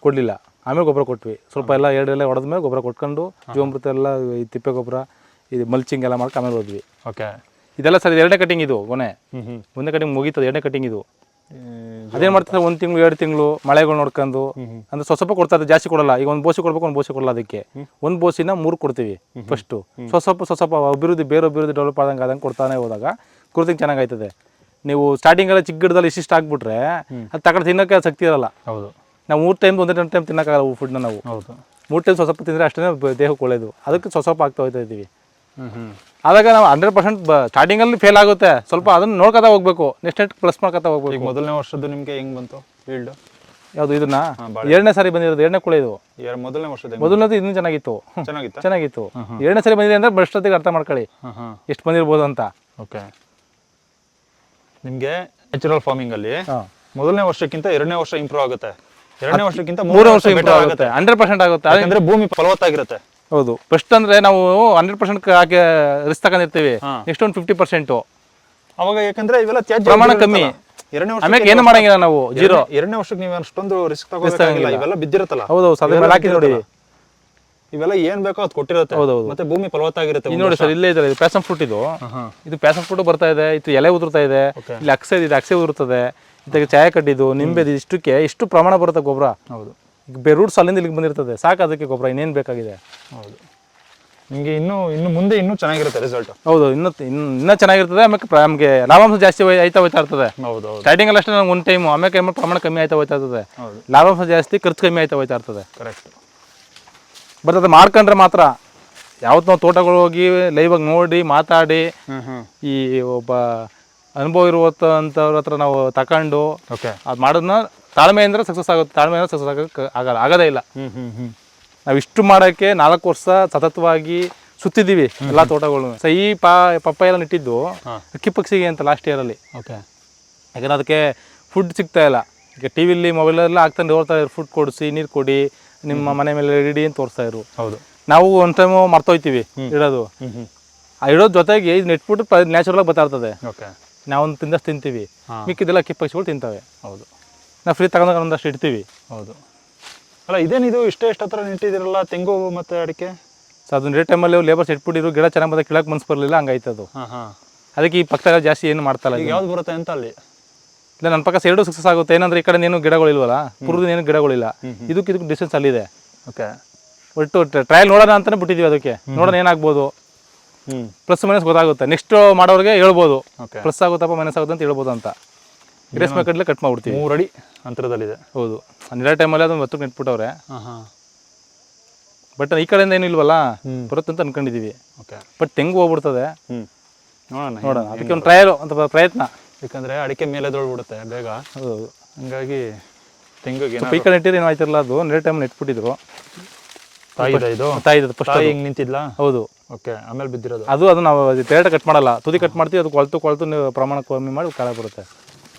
ಕೊಡಲಿಲ್ಲ. ಆಮೇಲೆ ಗೊಬ್ಬರ ಕೊಟ್ವಿ, ಸ್ವಲ್ಪ ಎಲ್ಲ ಎರಡೆಲ್ಲ ಹೊಡೆದ್ಮೇಲೆ ಗೊಬ್ಬರ ಕೊಟ್ಕೊಂಡು ಜೀವಾಮೃತ ಎಲ್ಲ ಈ ತಿಪ್ಪೆ ಗೊಬ್ಬರ ಇದು ಮಲ್ಚಿಂಗ್ ಎಲ್ಲ ಮಾಡ್ಕೊಂಡು ಆಮೇಲೆ ಹೋದ್ವಿ. ಇದೆಲ್ಲ ಸರ್ 2ನೇ ಕಟಿಂಗ್ ಇದು ಕೊನೆ. 1ನೇ ಕಟಿಂಗ್ ಮುಗೀತದೆ, 2ನೇ ಕಟಿಂಗ್ ಇದು. ಅದೇನು ಮಾಡ್ತಾರೆ 1 ತಿಂಗಳು 2 ತಿಂಗಳು ಮಳೆಗಳು ನೋಡ್ಕೊಂಡು ಅಂದ್ರೆ ಸ್ವಲ್ಪ ಕೊಡ್ತಾರೆ, ಜಾಸ್ತಿ ಕೊಡಲ್ಲ. ಈಗ ಒಂದು ಬೋಸಿ ಕೊಡ್ಬೇಕು, ಒಂದು ಬೋಸಿ ಕೊಡಲ್ಲ. ಅದಕ್ಕೆ ಒಂದು ಬೋಸಿನ 3 ಕೊಡ್ತೀವಿ ಫಸ್ಟು. ಸ್ವಲ್ಪ ಅಭಿವೃದ್ಧಿ ಬೇರೆ ಅಭಿವೃದ್ಧಿ ಡೆವಲಪ್ ಆದಂಗೆ ಕೊಡ್ತಾನೆ ಹೋದಾಗ ಕುರ್ತಿಂಗ್ ಚೆನ್ನಾಗೈತದೆ. ನೀವು ಸ್ಟಾರ್ಟಿಂಗೆಲ್ಲ ಚಿಕ್ಕ ಗಿಡದಲ್ಲಿ ಇಷ್ಟಿಷ್ಟು ಹಾಕ್ಬಿಟ್ರೆ ಅದು ತಗೊಂಡು ತಿನ್ನೋಕ್ಕೆ ಶಕ್ತಿ ಇರಲ್ಲ. ನಾವು 3 ಟೈಮ್ ಒಂದೇ ಟೈಮ್ ತಿನ್ನೋಕ್ಕಾಗಲ್ಲ ಫುಡ್ನ. ನಾವು 3 ಟೈಮ್ ಸ್ವಲ್ಪ ತಿಂದರೆ ಅಷ್ಟೇ ದೇಹಕ್ಕೆ ಒಳ್ಳೇದು. ಅದಕ್ಕೆ ಸ್ವಲ್ಪ ಆಗ್ತಾ ಹೋಗ್ತಾ ಇದ್ದೀವಿ. ಆದಾಗ ನಾವು 100% ಸ್ಟಾರ್ಟಿಂಗಲ್ಲಿ ಫೇಲ್ ಆಗುತ್ತೆ, ಸ್ವಲ್ಪ ಅದನ್ನು ನೋಡ್ಕೊತಾ ಹೋಗ್ಬೇಕು, ನೆಕ್ಸ್ಟ್ ಪ್ಲಸ್ ಮಾಡ್ಕೊತಾ ಹೋಗ್ಬೇಕು. ಈಗ ಮೊದಲನೇ ವರ್ಷದ್ದು ನಿಮಗೆ ಹೆಂಗ್ ಬಂತು ಈಲ್ಡ್? ಯಾವುದು ಇದನ್ನ 2ನೇ ಸಾರಿ ಬಂದಿರೋದು, 2ನೇ ಕುಳೆ ಇದು. ಮೊದಲನೇ ವರ್ಷದ ಮೊದಲನೇದು ಇನ್ನೂ ಚೆನ್ನಾಗಿತ್ತು. 2ನೇ ಸಾರಿ ಬಂದಿದೆ ಅಂದ್ರೆ ಬೆಸ್ಟೊತ್ತಿಗೆ ಅರ್ಥ ಮಾಡ್ಕೊಳ್ಳಿ ಎಷ್ಟು ಬಂದಿರ್ಬೋದು ಅಂತ. ನಿಮಗೆ ನ್ಯಾಚುರಲ್ ಫಾರ್ಮಿಂಗ್ ಅಲ್ಲಿ ಮೊದಲನೇ ವರ್ಷಕ್ಕಿಂತ 2ನೇ ವರ್ಷ ಇಂಪ್ರೂವ್ ಆಗುತ್ತೆ, 2ನೇ ವರ್ಷಕ್ಕಿಂತ 3ನೇ ವರ್ಷ ಇಂಪ್ರೂವ್ ಆಗುತ್ತೆ, 100% ಆಗುತ್ತೆ. ಯಾಕಂದ್ರೆ ಭೂಮಿ ಫಲವತ್ತಾಗಿರುತ್ತೆ. ಹೌದು, ಫಸ್ಟ್ ಅಂದ್ರೆ ನಾವು 100% ಹಾಕಿ ರಿಸ್ಕ್ ತಗೊಂಡಿರ್ತೀವಿ, ನೆಕ್ಸ್ಟ್ ಒಂದು 50%. ಅವಾಗ ಯಾಕಂದ್ರೆ ಇವೆಲ್ಲ ತ್ಯಾಜ್ಯ ಪ್ರಮಾಣ ಕಮ್ಮಿ, ಆಮೇಲೆ ಏನು ಮಾಡಂಗಿಲ್ಲ ನಾವು. 2ನೇ ವರ್ಷಕ್ಕೆ ನೀವು ಅಷ್ಟೊಂದು ರಿಸ್ಕ್ ತಗೋಬೇಕಾಗಿಲ್ಲ, ಇವೆಲ್ಲ ಬಿದ್ದಿರುತ್ತಲ್ಲ. ಹೌದು, ಹಾಕಿ ನೋಡಿ, ಇವೆಲ್ಲ ಏನ್ ಬೇಕೋ ಅದು ಕೊಟ್ಟಿರುತ್ತೆ. ಮತ್ತೆ ಭೂಮಿ ಫಲವತ್ತಾಗಿರುತ್ತೆ. ನೋಡಿ ಸರ್, ಇಲ್ಲೇ ಇದೆ ಪ್ಯಾಸನ್ ಫ್ರೂಟ್. ಇದು ಪ್ಯಾಸನ್ ಫ್ರೂಟ್ ಬರ್ತಾ ಇದೆ, ಇದು ಎಲೆ ಉದುರ್ತಾ ಇದೆ. ಇಲ್ಲಿ ಅಕ್ಸೆ ಇದೆ, ಅಕ್ಸೆ ಉದುರ್ತದೆ. ಇದಕ್ಕೆ ಚಾಯ ಕಟ್ಟಿದ್ದು, ನಿಂಬೆದು, ಇಷ್ಟಕ್ಕೆ ಎಷ್ಟು ಪ್ರಮಾಣ ಬರುತ್ತೆ ಗೊಬ್ಬರ. ಹೌದು, ಈಗ ರೂಟ್ಸ್ ಅಲ್ಲಿಂದ ಇಲ್ಲಿಗೆ ಬಂದಿರ್ತದೆ, ಸಾಕು ಅದಕ್ಕೆ ಗೊಬ್ಬರ, ಇನ್ನೇನು ಬೇಕಾಗಿದೆ. ಹೌದು, ನಿಮಗೆ ಇನ್ನು ಮುಂದೆ ಇನ್ನೂ ಚೆನ್ನಾಗಿರುತ್ತೆ ರಿಸಲ್ಟ್. ಹೌದು, ಇನ್ನೂ ಚೆನ್ನಾಗಿರ್ತದೆ. ಆಮೇಲೆ ನಮಗೆ ಲಾಭಾಂಶ ಜಾಸ್ತಿ ಹೋಯ್ತಾ ಇರ್ತದೆ. ಹೌದು, ಸ್ಟಾರ್ಟಿಂಗ್ ಅಲ್ಲಿ ಅಷ್ಟೇ ನಮ್ಗೆ ಒಂದು ಟೈಮು, ಆಮೇಲೆ ಪ್ರಮಾಣ ಕಮ್ಮಿ ಆಯ್ತಾ ಹೋಯ್ತಾ ಇರ್ತದೆ. ಲಾಭಾಂಶ ಜಾಸ್ತಿ, ಖರ್ಚು ಕಮ್ಮಿ ಆಯ್ತಾ ಹೋಯ್ತಾ ಇರ್ತದೆ. ಕರೆಕ್ಟ್. ಬಟ್ ಅದು ಮಾಡ್ಕೊಂಡ್ರೆ ಮಾತ್ರ. ಯಾವತ್ತು ನಾವು ತೋಟಗಳು ಹೋಗಿ ಲೈವಾಗಿ ನೋಡಿ ಮಾತಾಡಿ ಈ ಒಬ್ಬ ಅನುಭವ ಇರುವಂಥವ್ರ ಹತ್ರ ನಾವು ತಗೊಂಡು ಅದು ಮಾಡೋದನ್ನ ತಾಳ್ಮೆಯಿಂದ ಸಕ್ಸಸ್ ಆಗುತ್ತೆ. ತಾಳ್ಮೆಯಿಂದ ಸಕ್ಸಸ್ ಆಗೋದೇ ಇಲ್ಲ. ನಾವು ಇಷ್ಟು ಮಾಡೋಕ್ಕೆ 4 ವರ್ಷ ಸತತವಾಗಿ ಸುತ್ತಿದ್ದೀವಿ ಎಲ್ಲ ತೋಟಗಳು. ಈ ಪಪ್ಪಾಯ ಎಲ್ಲ ನೆಟ್ಟಿದ್ದು ಅಕ್ಕಿ ಪಕ್ಷಿಗೆ ಅಂತ ಲಾಸ್ಟ್ ಇಯರಲ್ಲಿ. ಯಾಕಂದ್ರೆ ಅದಕ್ಕೆ ಫುಡ್ ಸಿಗ್ತಾ ಇಲ್ಲ. ಈಗ ಟಿ ವಿಲಿ ಮೊಬೈಲೆಲ್ಲ ಆಗ್ತಾನೆ ನೋಡ್ತಾ ಇದ್ರು, ಫುಡ್ ಕೊಡಿಸಿ, ನೀರು ಕೊಡಿ, ನಿಮ್ಮ ಮನೆ ಮೇಲೆ ಇಡಿ ಅಂತ ತೋರಿಸ್ತಾ ಇದ್ರು. ಹೌದು, ನಾವು ಒಂದು ಟೈಮು ಮರ್ತೋಯ್ತೀವಿ ಇಡೋದು. ಆ ಇಡೋದ್ ಜೊತೆಗೆ ಇದು ನೆಟ್ಬಿಟ್ಟು ನ್ಯಾಚುರಲ್ ಆಗಿ ಬರ್ತಾ ನಾವು ಒಂದು ತಿಂತೀವಿ, ಮಿಕ್ಕಿದೆಲ್ಲ ಅಕ್ಕಿ ಪಕ್ಷಿಗಳು ತಿಂತವೆ. ಹೌದು, ನಾವು ಫ್ರೀ ತಗೊಂಡಾಗ ಒಂದಷ್ಟು ಇಡ್ತೀವಿ. ಹೌದು, ಅಲ್ಲ ಇದೇನಿದು ಇಷ್ಟೇ ಹತ್ರ ನಿಂತಿದ್ದೀರಲ್ಲ, ತೆಂಗು ಮತ್ತೆ ಅಡಿಕೆ? ಸೊ ಅದನ್ನ ರೇಟ್ ಟೈಮಲ್ಲಿ ಲೇಬರ್ಸ್ ಇಟ್ಬಿಟ್ಟಿರು, ಗಿಡ ಚೆನ್ನಾಗಿ ಬಂದಾಗ ಕೀಳಕ್ಕೆ ಮನ್ಸು ಬರಲಿಲ್ಲ, ಹಂಗಾಯ್ತು ಅದು. ಅದಕ್ಕೆ ಈ ಪಕ್ಕದಾಗ ಜಾಸ್ತಿ ಏನು ಮಾಡ್ತಾಯಿಲ್ಲ. ಈಗ ಯಾವ್ದು ಬರುತ್ತೆ ಅಂತ ಅಲ್ಲಿ? ಇಲ್ಲ, ನನ್ನ ಪಕ್ಕ ಸೈಡು ಸಕ್ಸಸ್ ಆಗುತ್ತೆ. ಏನಂದ್ರೆ ಈ ಕಡೆ ಏನು ಗಿಡಗಳಿಲ್ವಲ್ಲ, ಪೂರ್ವದ ಏನು ಗಿಡಗಳಿಲ್ಲ, ಇದಕ್ಕೆ ಡಿಸ್ಟೆನ್ಸ್ ಅಲ್ಲಿದೆ. ಒಟ್ಟು ಟ್ರಯಲ್ ನೋಡೋಣ ಅಂತಾನೆ ಬಿಟ್ಟಿದ್ದೀವಿ. ಅದಕ್ಕೆ ನೋಡೋಣ ಏನಾಗ್ಬೋದು, ಪ್ಲಸ್ ಮೈನಸ್ ಗೊತ್ತಾಗುತ್ತೆ. ನೆಕ್ಸ್ಟ್ ಮಾಡೋರಿಗೆ ಹೇಳ್ಬೋದು, ಪ್ಲಸ್ ಆಗುತ್ತಪ್ಪ ಮೈನಸ್ ಆಗುತ್ತೆ ಅಂತ ಹೇಳ್ಬೋದು ಅಂತ. ರೇಷ್ಮೆ ಕಡ್ಲೆ ಕಟ್ ಮಾಡ್ಬಿಡ್ತೀವಿ. 3 ಅಡಿ ಅಂತರದಲ್ಲಿದೆ. ಹೌದು, ನೆಲ ಟೈಮಲ್ಲಿ ಅದನ್ನು ಹೊತ್ತು ನೆಟ್ಬಿಟ್ಟವ್ರೆ. ಬಟ್ ಈ ಕಡೆಯಿಂದ ಏನು ಇಲ್ವಲ್ಲ, ಬರುತ್ತೆ ಅಂತ ಅನ್ಕೊಂಡಿದೀವಿ. ಬಟ್ ತೆಂಗು ಹೋಗ್ಬಿಡ್ತದೆ, ನೋಡೋಣ. ಅದಕ್ಕೆ ಒಂದು ಟ್ರಯಲ್ ಅಂತ ಪ್ರಯತ್ನ. ಯಾಕಂದ್ರೆ ಅಡಿಕೆ ಮೇಲೆ ದೊಡ್ಬಿಡುತ್ತೆ ಬೇಗ. ಹೌದು, ಹಂಗಾಗಿ ತೆಂಗಿಗೆ ಈ ಕಡೆ ನೆಟ್ಟಿರಿ ಏನು ಆಯ್ತಿರಲ್ಲ, ಅದು ನೆಲ ಟೈಮ್ ನೆಟ್ಬಿಟ್ಟಿದ್ರು. ತಾಯಿದು ಫಸ್ಟ್ ಹಿಂಗೆ ನಿಂತಿದ್ಲಾ? ಹೌದು. ಆಮೇಲೆ ಬಿದ್ದಿರೋದು ಅದು ನಾವು ಡೈರೆಕ್ಟ್ ಕಟ್ ಮಾಡಲ್ಲ, ತುದಿ ಕಟ್ ಮಾಡ್ತೀವಿ. ಅದು ಕೊಳ್ತು ನೀವು ಪ್ರಮಾಣ ಕಮ್ಮಿ ಮಾಡಿ ಕಾಳ ಬರುತ್ತೆ.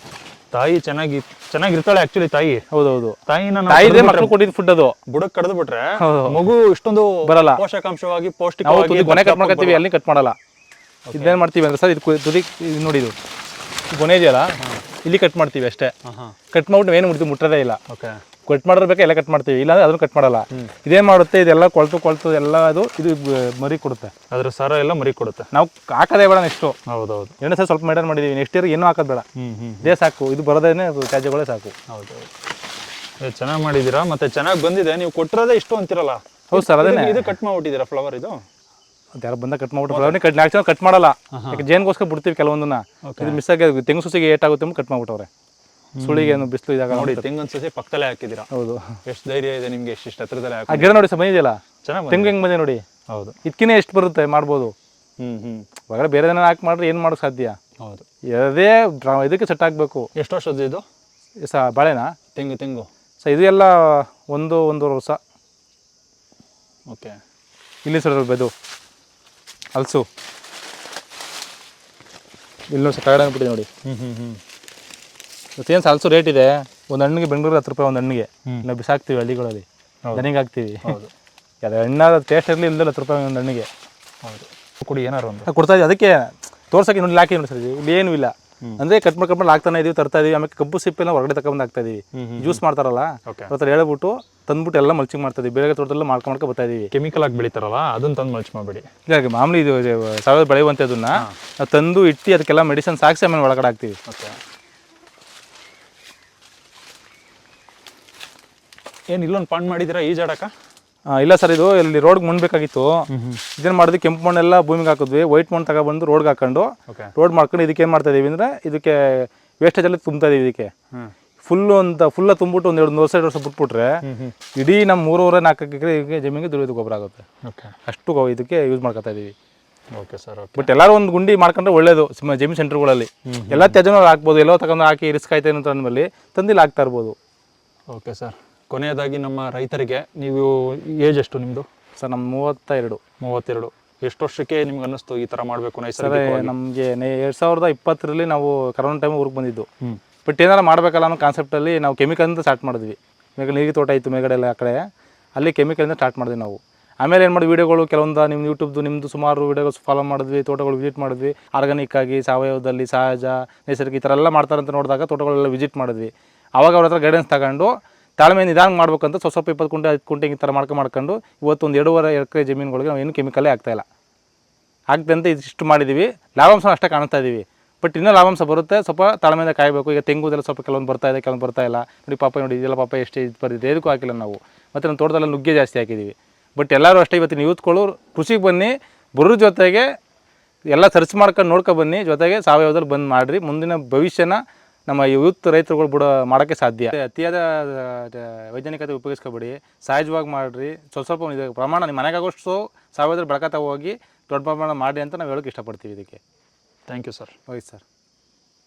ತಾಯಿ ಚೆನ್ನಾಗಿರ್ತಾಳೆ ಆಕ್ಚುಲಿ ತಾಯಿ. ಹೌದೌದು, ತಾಯಿನ ತಾಯಿದೆ ಮಕ್ಕಳು ಕೊಟ್ಟಿದ್ದು ಫುಡ್ ಅದು ಬುಡಕ್ ಕಡ್ದು ಬಿಟ್ರೆ ಹೌದು. ಮಗು ಇಷ್ಟೊಂದು ಬರಲ್ಲ. ಪೋಷಕಾಂಶವಾಗಿ ನಾವು ಪೌಷ್ಟಿಕವಾಗಿ ತುದಿ ಕೊನೆ ಕಟ್ ಮಾಡ್ಕೊತೀವಿ, ಅಲ್ಲಿ ಕಟ್ ಮಾಡಲ್ಲ. ಇದೇನು ಮಾಡ್ತೀವಿ ಅಂದ್ರೆ ಸರ್, ಇದು ತುದಿ ಇದು ನೋಡಿ, ಇದು ಕೊನೆ ಇದೆಯಲ್ಲ ಇಲ್ಲಿ ಕಟ್ ಮಾಡ್ತೀವಿ ಅಷ್ಟೇ. ಕಟ್ ಮಾಡ್ಬಿಟ್ಟು ಏನು ಮುಟ್ತೀವಿ, ಮುಟ್ಟೋದೇ ಇಲ್ಲ. ಓಕೆ, ಕಟ್ ಮಾಡಿರ್ಬೇಕು, ಎಲ್ಲ ಕಟ್ ಮಾಡ್ತೀವಿ, ಇಲ್ಲಾಂದ್ರೆ ಅದನ್ನು ಕಟ್ ಮಾಡಲ್ಲ. ಇದೇನು ಮಾಡುತ್ತೆ, ಇದೆಲ್ಲ ಕೊಳ್ತು ಎಲ್ಲ ಅದು ಇದು ಮರಿ ಕೊಡುತ್ತೆ. ಅದ್ರ ಸಾರ ಎಲ್ಲ ಮರಿ ಕೊಡುತ್ತೆ. ನಾವು ಹಾಕೋದೇ ಬೇಡ ನೆಕ್ಸ್ಟು. ಹೌದೌದು, ಎರಡನೇ ಸಲ ಸ್ವಲ್ಪ ಮೇಂಟೈನ್ ಮಾಡಿದ್ದೀವಿ. ನೆಕ್ಸ್ಟ್ ಇಯರ್ ಏನೂ ಹಾಕೋದು ಬೇಡ, ಇದೇ ಸಾಕು. ಇದು ಬರೋದೇನೆ ತ್ಯಾಜ್ಯಗಳೇ ಸಾಕು. ಹೌದೌದು, ಚೆನ್ನಾಗಿ ಮಾಡಿದ್ದೀರಾ. ಮತ್ತೆ ಚೆನ್ನಾಗಿ ಬಂದಿದೆ. ನೀವು ಕೊಟ್ಟಿರೋದೇ ಇಷ್ಟು ಅಂತಿರಲ್ಲ. ಹೌದು ಸರ್, ಅದೇನೆ. ಇದು ಕಟ್ ಮಾಡ್ಬಿಟ್ಟಿದ್ದೀರಾ ಫ್ಲವರ್? ಇದು ಅದು ಯಾರು ಬಂದ ಕಟ್ ಮಾಡ್ಬಿಟ್ಟು ನ್ಯಾಚುರಲ್ ಕಟ್ ಮಾಡಲ್ಲ, ಯಾಕೆ ಜೇನ್ಗೋಸ್ಕರ ಬಿಡ್ತೀವಿ ಕೆಲವೊಂದನ್ನ. ಇದು ಮಿಸ್ ಆಗಿ ತೆಂಗು ಸುಸಿಗೆ ಏಟಾಗುತ್ತೆ ಅಂತ ಕಟ್ ಮಾಡ್ಬಿಟ್ಟವ್ರೆ. ಸುಳಿಗೆ ಏನು ಬಿಸಿಲು ಇದಾಗ ನೋಡಿ, ತೆಂಗಿನ ಸಸಿ ಪಕ್ಕದಲ್ಲೇ ಹಾಕಿದ್ದೀರಾ. ಹೌದು, ಎಷ್ಟು ಧೈರ್ಯ ಇದೆ ನಿಮ್ಗೆ, ಎಷ್ಟು ಹತ್ರದಲ್ಲೇ ಆ ಗಿಡ ನೋಡಿ ಸರ್, ಬಂದಿದೆಯಲ್ಲ ಚೆನ್ನಾಗಿ ತೆಂಗು ಹೆಂಗೆ ಬಂದೆ ನೋಡಿ. ಹೌದು, ಇದಕ್ಕಿನೇ ಎಷ್ಟು ಬರುತ್ತೆ ಮಾಡ್ಬೋದು. ಹೊರಗಡೆ ಬೇರೆ ಏನಾರು ಹಾಕಿ ಮಾಡ್ರೆ ಏನು ಮಾಡೋಕ್ಕೆ ಸಾಧ್ಯ. ಹೌದು, ಅದೇ ಇದಕ್ಕೆ ಸೆಟ್ ಆಗಬೇಕು. ಎಷ್ಟು ವರ್ಷದ್ದು ಇದು ಬಾಳೆನಾ? ತೆಂಗು ಸರ್ ಇದು ಎಲ್ಲ ಒಂದೂವರೆ ವರ್ಷ. ಓಕೆ, ಇಲ್ಲಿ ಸರ್ ಬೆದು ಹಲಸು ಇಲ್ಲೂ ಸರ್ ಕರಡ ಅಂದ್ಬಿಟ್ಟು ನೋಡಿ. ಮತ್ತೇನು ಹಲಸು ರೇಟ್ ಇದೆ. ಒಂದು ಹಣ್ಣಿಗೆ ಬೆಂಗಳೂರು 10 ರೂಪಾಯಿ ಒಂದು ಹಣ್ಣಿಗೆ. ನಾವು ಬಿಸಾಕ್ತೀವಿ ಹಳ್ಳಿಗಳಲ್ಲಿ, ದನಿಗೆ ಹಾಕ್ತೀವಿ. ಹೌದು, ಅದು ಹಣ್ಣಾದ ಟೇಸ್ಟ್ ಇರಲಿ, ಇಲ್ಲದೆ 10 ರೂಪಾಯಿ ಒಂದು ಹಣ್ಣಿಗೆ. ಹೌದು, ಕುಡಿ ಏನಾರು ಒಂದು ಕೊಡ್ತಾ ಇದ್ದೀವಿ. ಅದಕ್ಕೆ ತೋರ್ಸೋಕೆ ನೋಡಿ ಹಾಕಿ ನೋಡಿ ಸರ್, ಇಲ್ಲಿ ಏನೂ ಇಲ್ಲ ಅಂದರೆ ಕಟ್ ಮಾಡ್ಕೊಂಡು ಹಾಕ್ತಾನೆ ಇದೀವಿ, ತರ್ತಾ ಇದೀವಿ. ಆಮೇಲೆ ಕಬ್ಬು ಸಿಪ್ಪೆಲ್ಲ ಹೊರಗಡೆ ತಗೊಂಡು ಹಾಕ್ತಾ ಇದೀವಿ. ಜ್ಯೂಸ್ ಮಾಡ್ತಾರಲ್ಲ ಅವತ್ತು ಹೇಳ್ಬಿಟ್ಟು ತಂದ್ಬಿಟ್ಟು ಎಲ್ಲ ಮಲ್ಚಿಂಗ್ ಮಾಡ್ತಾ ಇದೀವಿ. ಬೇರೆ ತೋಟದಲ್ಲ ಮಾಡ್ಕೊಂಡು ಬರ್ತಾ ಇದೀವಿ. ಕೆಮಿಕಲ್ ಆಗಿ ಬೆಳಿತಾರಲ್ಲ ಅದನ್ನ ತಂದು ಮಲ್ಚ್ ಮಾಡಬೇಡಿ. ಇಲ್ಲ, ಮಾಮೂಲಿ ಇದು ಸಾವಯವ ಬೆಳೆಯುವಂಥದ್ದನ್ನ ನಾವು ತಂದು ಇಟ್ಟು ಅದಕ್ಕೆಲ್ಲ ಮೆಡಿಸಿನ್ಸ್ ಹಾಕ್ಸಿ ಆಮೇಲೆ ಒಳಗಡೆ ಹಾಕ್ತೀವಿ. ಓಕೆ, ಏನು ಇಲ್ಲೊಂದು ಪಾಂಡ್ ಮಾಡಿದ್ದೀರಾ ಈಜಾಡಕ? ಇಲ್ಲ ಸರ್, ಇದು ಇಲ್ಲಿ ರೋಡ್ಗೆ ಮುನ್ಬೇಕಾಗಿತ್ತು. ಇದೇನು ಮಾಡಿದ್ವಿ, ಕೆಂಪು ಮಣ್ಣೆಲ್ಲ ಭೂಮಿಗೆ ಹಾಕಿದ್ವಿ. ವೈಟ್ ಮಣ್ಣು ತಗೊಬಂದು ರೋಡ್ಗೆ ಹಾಕೊಂಡು ರೋಡ್ ಮಾಡ್ಕೊಂಡು ಇದಕ್ಕೆ ಏನು ಮಾಡ್ತಾ ಇದೀವಿ ಅಂದರೆ, ಇದಕ್ಕೆ ವೇಸ್ಟೇಜ್ ಎಲ್ಲ ತುಂಬ್ತಾ ಇದೀವಿ. ಇದಕ್ಕೆ ಫುಲ್ಲ ತುಂಬಿಟ್ಟು ಒಂದು 2 ವರ್ಷ ಬಿಟ್ಬಿಟ್ರೆ ಇಡೀ ನಮ್ಮ 3-4 ಎಕರೆ ಜಮೀನಿಗೆ ದುಡಿಯೋದು ಗೊಬ್ಬರ ಆಗುತ್ತೆ. ಅಷ್ಟು ಇದಕ್ಕೆ ಯೂಸ್ ಮಾಡ್ಕೊತಾ ಇದೀವಿ. ಓಕೆ ಸರ್, ಬಟ್ ಎಲ್ಲರೂ ಒಂದು ಗುಂಡಿ ಮಾಡ್ಕೊಂಡ್ರೆ ಒಳ್ಳೇದು. ಜಮೀನು ಸೆಂಟರ್ಗಳಲ್ಲಿ ಎಲ್ಲ ತ್ಯಾಜ್ಯನೂ ಹಾಕ್ಬೋದು. ಎಲ್ಲೋ ತಗೊಂಡು ಹಾಕಿ ರಿಸ್ಕ್ ಆಯ್ತು ಅಂತ ಅಂದಮೇಲೆ ತಂದಿಲ್ಲಿ ಹಾಕ್ತಾ ಇರ್ಬೋದು. ಓಕೆ ಸರ್, ಕೊನೆಯದಾಗಿ ನಮ್ಮ ರೈತರಿಗೆ ನೀವು ಏಜ್ ಎಷ್ಟು ನಿಮ್ಮದು? ಸರ್ ನಮ್ಮ 32. ಎಷ್ಟು ವರ್ಷಕ್ಕೆ ನಿಮ್ಗೆ ಅನ್ನಿಸ್ತು ಈ ಥರ ಮಾಡಬೇಕು? ಸರ್ ನಮಗೆ 2020ರಲ್ಲಿ ನಾವು ಕರೋನಾ ಟೈಮ್ ಊರಿಗೆ ಬಂದಿದ್ದು. ಬಟ್ ಏನಾರು ಮಾಡಬೇಕಲ್ಲ ಅನ್ನೋ ಕಾನ್ಸೆಪ್ಟಲ್ಲಿ ನಾವು ಕೆಮಿಕಲಿಂದ ಸ್ಟಾರ್ಟ್ ಮಾಡಿದ್ವಿ. ನೀರಿಗೆ ತೋಟ ಇತ್ತು ಮೇಲ್ಗಡೆ ಎಲ್ಲ ಆ ಕಡೆ, ಅಲ್ಲಿ ಕೆಮಿಕಲಿಂದ ಸ್ಟಾರ್ಟ್ ಮಾಡಿದ್ವಿ ನಾವು. ಆಮೇಲೆ ಏನು ಮಾಡಿ ವೀಡಿಯೋಗಳು ಕೆಲವೊಂದು ನಿಮ್ಮ ಯೂಟ್ಯೂಬ್ದು ನಿಮ್ಮದು ಸುಮಾರು ವೀಡಿಯೋಗಳು ಫಾಲೋ ಮಾಡಿದ್ವಿ. ತೋಟಗಳು ವಿಸಿಟ್ ಮಾಡಿದ್ವಿ. ಆರ್ಗಾನಿಕ್ ಆಗಿ, ಸಾವಯವದಲ್ಲಿ, ಸಹಜ, ನೈಸರ್ಗಿಕ ಈ ಥರ ಎಲ್ಲ ಮಾಡ್ತಾರಂತ ನೋಡಿದಾಗ ತೋಟಗಳೆಲ್ಲ ವಿಸಿಟ್ ಮಾಡಿದ್ವಿ. ಆವಾಗ ಅವ್ರ ಹತ್ರ ಗೈಡೆನ್ಸ್ ತಗೊಂಡು ತಾಳ್ಮೆ ನಿಧಾನ ಮಾಡ್ಬೇಕಂತ ಸ್ವಲ್ಪ 20 ಕುಂಟೆ 10 ಕುಂಟೆ ಈ ಥರ ಮಾಡ್ಕೊಂಡು ಇವತ್ತು ಒಂದು 2.5 ಎಕರೆ ಜಮೀನುಗಳಿಗೆ ನಾವು ಏನು ಕೆಮಿಕಲೇ ಆಗ್ತಾಯಿಲ್ಲ. ಆಗ್ತಂತೆ ಇಷ್ಟು ಮಾಡಿದ್ದೀವಿ. ಲಾಭಾಂಶ ಅಷ್ಟೇ ಕಾಣ್ತಾ ಇದ್ದೀವಿ. ಬಟ್ ಇನ್ನೂ ಲಾಭಾಂಶ ಬರುತ್ತೆ. ಸ್ವಲ್ಪ ತಾಳ್ಮೆಯಿಂದ ಕಾಯಬೇಕು. ಈಗ ತೆಂಗುದೆಲ್ಲ ಸ್ವಲ್ಪ ಕೆಲವೊಂದು ಬರ್ತಾ ಇದೆ, ಕೆಲವೊಂದು ಬರ್ತಾ ಇಲ್ಲ. ನೋಡಿ ಪಾಪ ನೋಡಿ, ಇದೆಲ್ಲ ಪಾಪ ಎಷ್ಟು ಇದು ಬರ್ತಿದೆ, ಇದಕ್ಕೂ ಹಾಕಿಲ್ಲ ನಾವು. ಮತ್ತು ನಮ್ಮ ತೋಟದಲ್ಲ ನುಗ್ಗೆ ಜಾಸ್ತಿ ಹಾಕಿದ್ದೀವಿ. ಬಟ್ ಎಲ್ಲರೂ ಅಷ್ಟೇ ಇವತ್ತಿನ ಯೂತ್ಗಳು ಕೃಷಿಗೆ ಬನ್ನಿ, ಬರೋ ಜೊತೆಗೆ ಎಲ್ಲ ಸರ್ಚ್ ಮಾಡ್ಕೊಂಡು ನೋಡ್ಕೊಂಡು ಬನ್ನಿ. ಜೊತೆಗೆ ಸಾವಯವದಲ್ಲಿ ಬಂದು ಮಾಡಿರಿ. ಮುಂದಿನ ಭವಿಷ್ಯನ ನಮ್ಮ ಯೂತ್ ರೈತರುಗಳು ಮಾಡೋಕ್ಕೆ ಸಾಧ್ಯ. ಅತಿಯಾದ ವೈಜ್ಞಾನಿಕತೆ ಉಪಯೋಗಿಸ್ಕೊಬೇಡಿ, ಸಹಜವಾಗಿ ಮಾಡಿರಿ. ಸ್ವಲ್ಪ ಇದು ಪ್ರಮಾಣ ನಿಮ್ಮ ಮನೆಗಾಗೋಷ್ಟು ಸಾವಯವದಲ್ಲಿ ಬಳಕತ್ತಾ ಹೋಗಿ ದೊಡ್ಡ ಪ್ರಮಾಣ ಮಾಡಿ ಅಂತ ನಾವು ಹೇಳೋಕ್ಕೆ ಇಷ್ಟಪಡ್ತೀವಿ ಇದಕ್ಕೆ. Thank you sir. Okay sir.